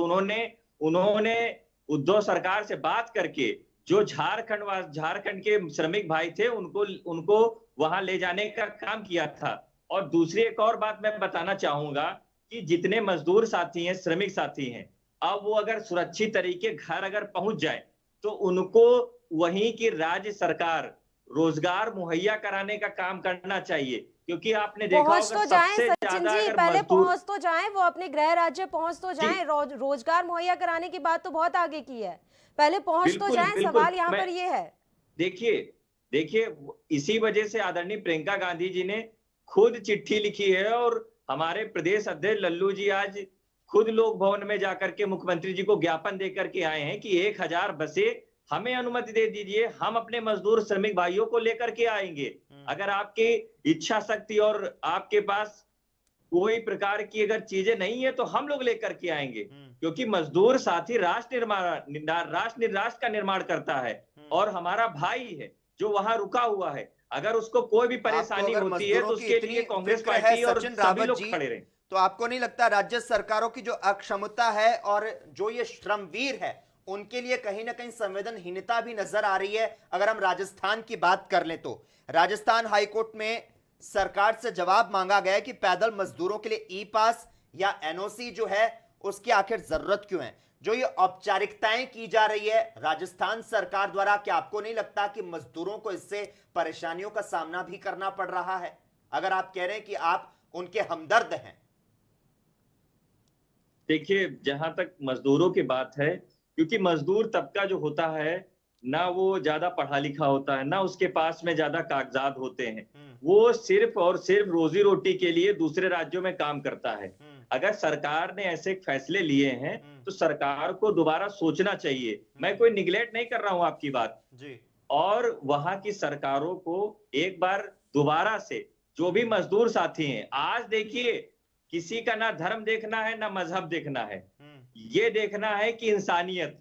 उन्होंने उद्धव सरकार से बात करके जो झारखंड के श्रमिक भाई थे उनको वहां ले जाने का काम किया था। और दूसरी एक और बात मैं बताना चाहूंगा कि जितने मजदूर साथी हैं, श्रमिक साथी हैं, अब वो अगर सुरक्षित तरीके घर अगर पहुंच जाए तो उनको वहीं की राज्य सरकार रोजगार मुहैया कराने का काम करना चाहिए, क्योंकि आपने देखा पहुंच होगा तो जाएं सबसे सचिन ज्यादा जी, अगर पहले मजदूर पहुंच तो जाएं, वो अपने गृह राज्य पहुंच तो जाएं। रोजगार मुहैया कराने की बात तो बहुत आगे की है, पहले पहुंच तो बिल्कुल जाएं। बिल्कुल सवाल यहाँ पर ये है। देखिए इसी वजह से आदरणीय प्रियंका गांधी जी ने खुद चिट्ठी लिखी है और हमारे प्रदेश अध्यक्ष लल्लू जी आज खुद लोक भवन में जाकर के मुख्यमंत्री जी को ज्ञापन देकर के आए हैं कि 1000 बसें हमें अनुमति दे दीजिए, हम अपने मजदूर श्रमिक भाइयों को लेकर के आएंगे। अगर आपकी इच्छा शक्ति और आपके पास कोई प्रकार की अगर चीजें नहीं है तो हम लोग लेकर के आएंगे, क्योंकि मजदूर साथी राष्ट्र राष्ट्र का निर्माण करता है और हमारा भाई है जो वहां रुका हुआ है। अगर उसको कोई भी परेशानी होती है तो उसके लिए कांग्रेस पार्टी और सभी लोग खड़े रहे। तो आपको नहीं लगता राज्य सरकारों की जो अक्षमता है और जो ये श्रमवीर है उनके लिए कहीं ना कहीं संवेदनहीनता भी नजर आ रही है? अगर हम राजस्थान की बात कर लें तो राजस्थान हाईकोर्ट में सरकार से जवाब मांगा गया कि पैदल मजदूरों के लिए ई पास या एनओसी जो है उसकी आखिर जरूरत क्यों है? जो ये औपचारिकताएं की जा रही है राजस्थान सरकार द्वारा, क्या आपको नहीं लगता कि मजदूरों को इससे परेशानियों का सामना भी करना पड़ रहा है, अगर आप कह रहे हैं कि आप उनके हमदर्द हैं? देखिए, जहां तक मजदूरों की बात है, क्योंकि मजदूर तबका जो होता है ना वो ज्यादा पढ़ा लिखा होता है, ना उसके पास में ज्यादा कागजात होते हैं, वो सिर्फ और सिर्फ रोजी रोटी के लिए दूसरे राज्यों में काम करता है। अगर सरकार ने ऐसे फैसले लिए हैं तो सरकार को दोबारा सोचना चाहिए। मैं कोई निगलेक्ट नहीं कर रहा हूं आपकी बात जी, और वहां की सरकारों को एक बार दोबारा से जो भी मजदूर साथी हैं, आज देखिए किसी का ना धर्म देखना है ना मजहब देखना है, ये देखना है कि इंसानियत।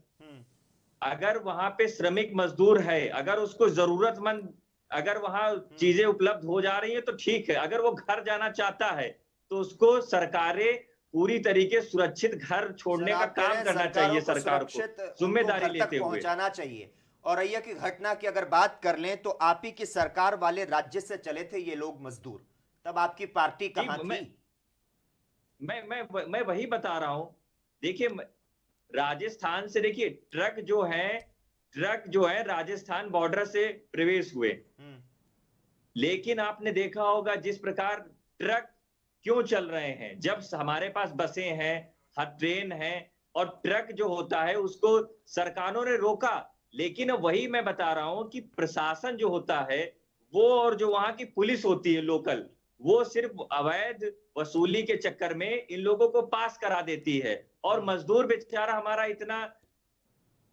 अगर वहां पे श्रमिक मजदूर है, अगर उसको जरूरतमंद अगर वहां चीजें उपलब्ध हो जा रही है तो ठीक है, अगर वो घर जाना चाहता है तो उसको सरकारें पूरी तरीके सुरक्षित घर छोड़ने का काम करना चाहिए, सरकार को जिम्मेदारी लेते हुए पहुंचाना चाहिए। और अय्या की घटना की अगर बात कर लें तो आप ही की सरकार वाले राज्य से चले थे ये लोग मजदूर, तब आपकी पार्टी कहां थी? मैं वही बता रहा हूं। देखिए, राजस्थान से देखिए ट्रक जो है राजस्थान बॉर्डर से प्रवेश हुए, लेकिन आपने देखा होगा जिस प्रकार ट्रक क्यों चल रहे हैं, जब हमारे पास बसें हैं, ट्रेन है और ट्रक जो होता है उसको सरकारों ने रोका। लेकिन वही मैं बता रहा हूं कि प्रशासन जो होता है वो और जो वहां की पुलिस होती है लोकल, वो सिर्फ अवैध वसूली के चक्कर में इन लोगों को पास करा देती है और मजदूर बेचारा हमारा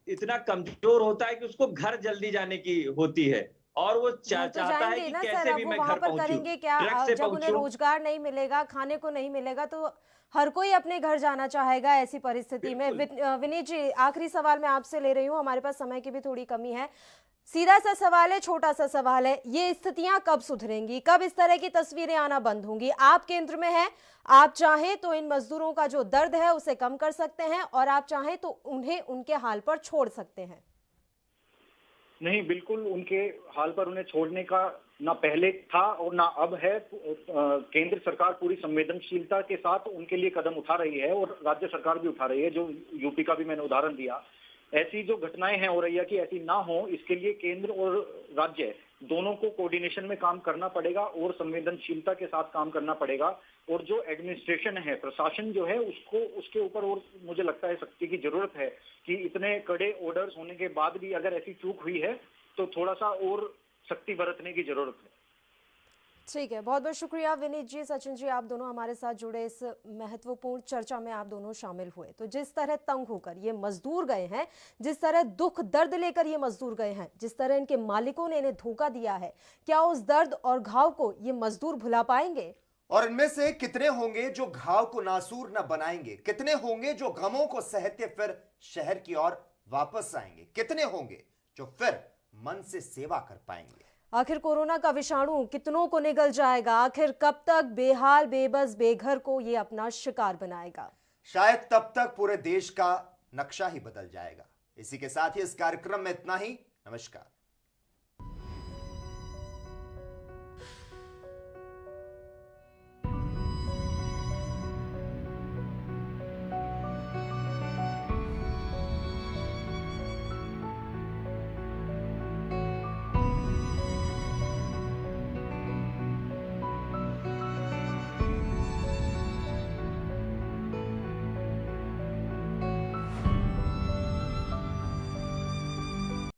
इतना कमजोर होता है कि उसको घर जल्दी जाने की होती है और वो चाहता है कि कैसे भी मैं घर पहुंचूं। करेंगे क्या? जब उन्हें रोजगार नहीं मिलेगा, खाने को नहीं मिलेगा तो हर कोई अपने घर जाना चाहेगा ऐसी परिस्थिति में। विनीत जी, आखिरी सवाल मैं आपसे ले रही हूँ, हमारे पास समय की भी थोड़ी कमी है। सीधा सा सवाल है, छोटा सा सवाल है, ये स्थितियां कब सुधरेंगी, कब इस तरह की तस्वीरें आना बंद होंगी? आप केंद्र में हैं, आप चाहें तो इन मजदूरों का जो दर्द है उसे कम कर सकते हैं और आप चाहें तो उन्हें उनके हाल पर छोड़ सकते हैं। नहीं, बिल्कुल उनके हाल पर उन्हें छोड़ने का ना पहले था और ना अब है। केंद्र सरकार पूरी संवेदनशीलता के साथ उनके लिए कदम उठा रही है और राज्य सरकार भी उठा रही है। जो यूपी का भी मैंने उदाहरण दिया, ऐसी जो घटनाएं हैं औरैया की ऐसी ना हो, इसके लिए केंद्र और राज्य दोनों को कोऑर्डिनेशन में काम करना पड़ेगा और संवेदनशीलता के साथ काम करना पड़ेगा। और जो एडमिनिस्ट्रेशन है, प्रशासन जो है, उसके ऊपर और मुझे लगता है सख्ती की जरूरत है कि इतने कड़े ऑर्डर्स होने के बाद भी अगर ऐसी चूक हुई है तो थोड़ा सा और सख्ती बरतने की जरूरत है। ठीक है, बहुत बहुत शुक्रिया विनीत जी, सचिन जी, आप दोनों हमारे साथ जुड़े, इस महत्वपूर्ण चर्चा में आप दोनों शामिल हुए। तो जिस तरह तंग होकर ये मजदूर गए हैं, जिस तरह दुख दर्द लेकर ये मजदूर गए हैं, जिस तरह इनके मालिकों ने इन्हें धोखा दिया है, क्या उस दर्द और घाव को ये मजदूर भुला पाएंगे? और इनमें से कितने होंगे जो घाव को नासूर न बनाएंगे? कितने होंगे जो गमों को सहते फिर शहर की ओर वापस आएंगे? कितने होंगे जो फिर मन से सेवा कर पाएंगे? आखिर कोरोना का विषाणु कितनों को निगल जाएगा? आखिर कब तक बेहाल बेबस बेघर को ये अपना शिकार बनाएगा? शायद तब तक पूरे देश का नक्शा ही बदल जाएगा। इसी के साथ ही इस कार्यक्रम में इतना ही। नमस्कार।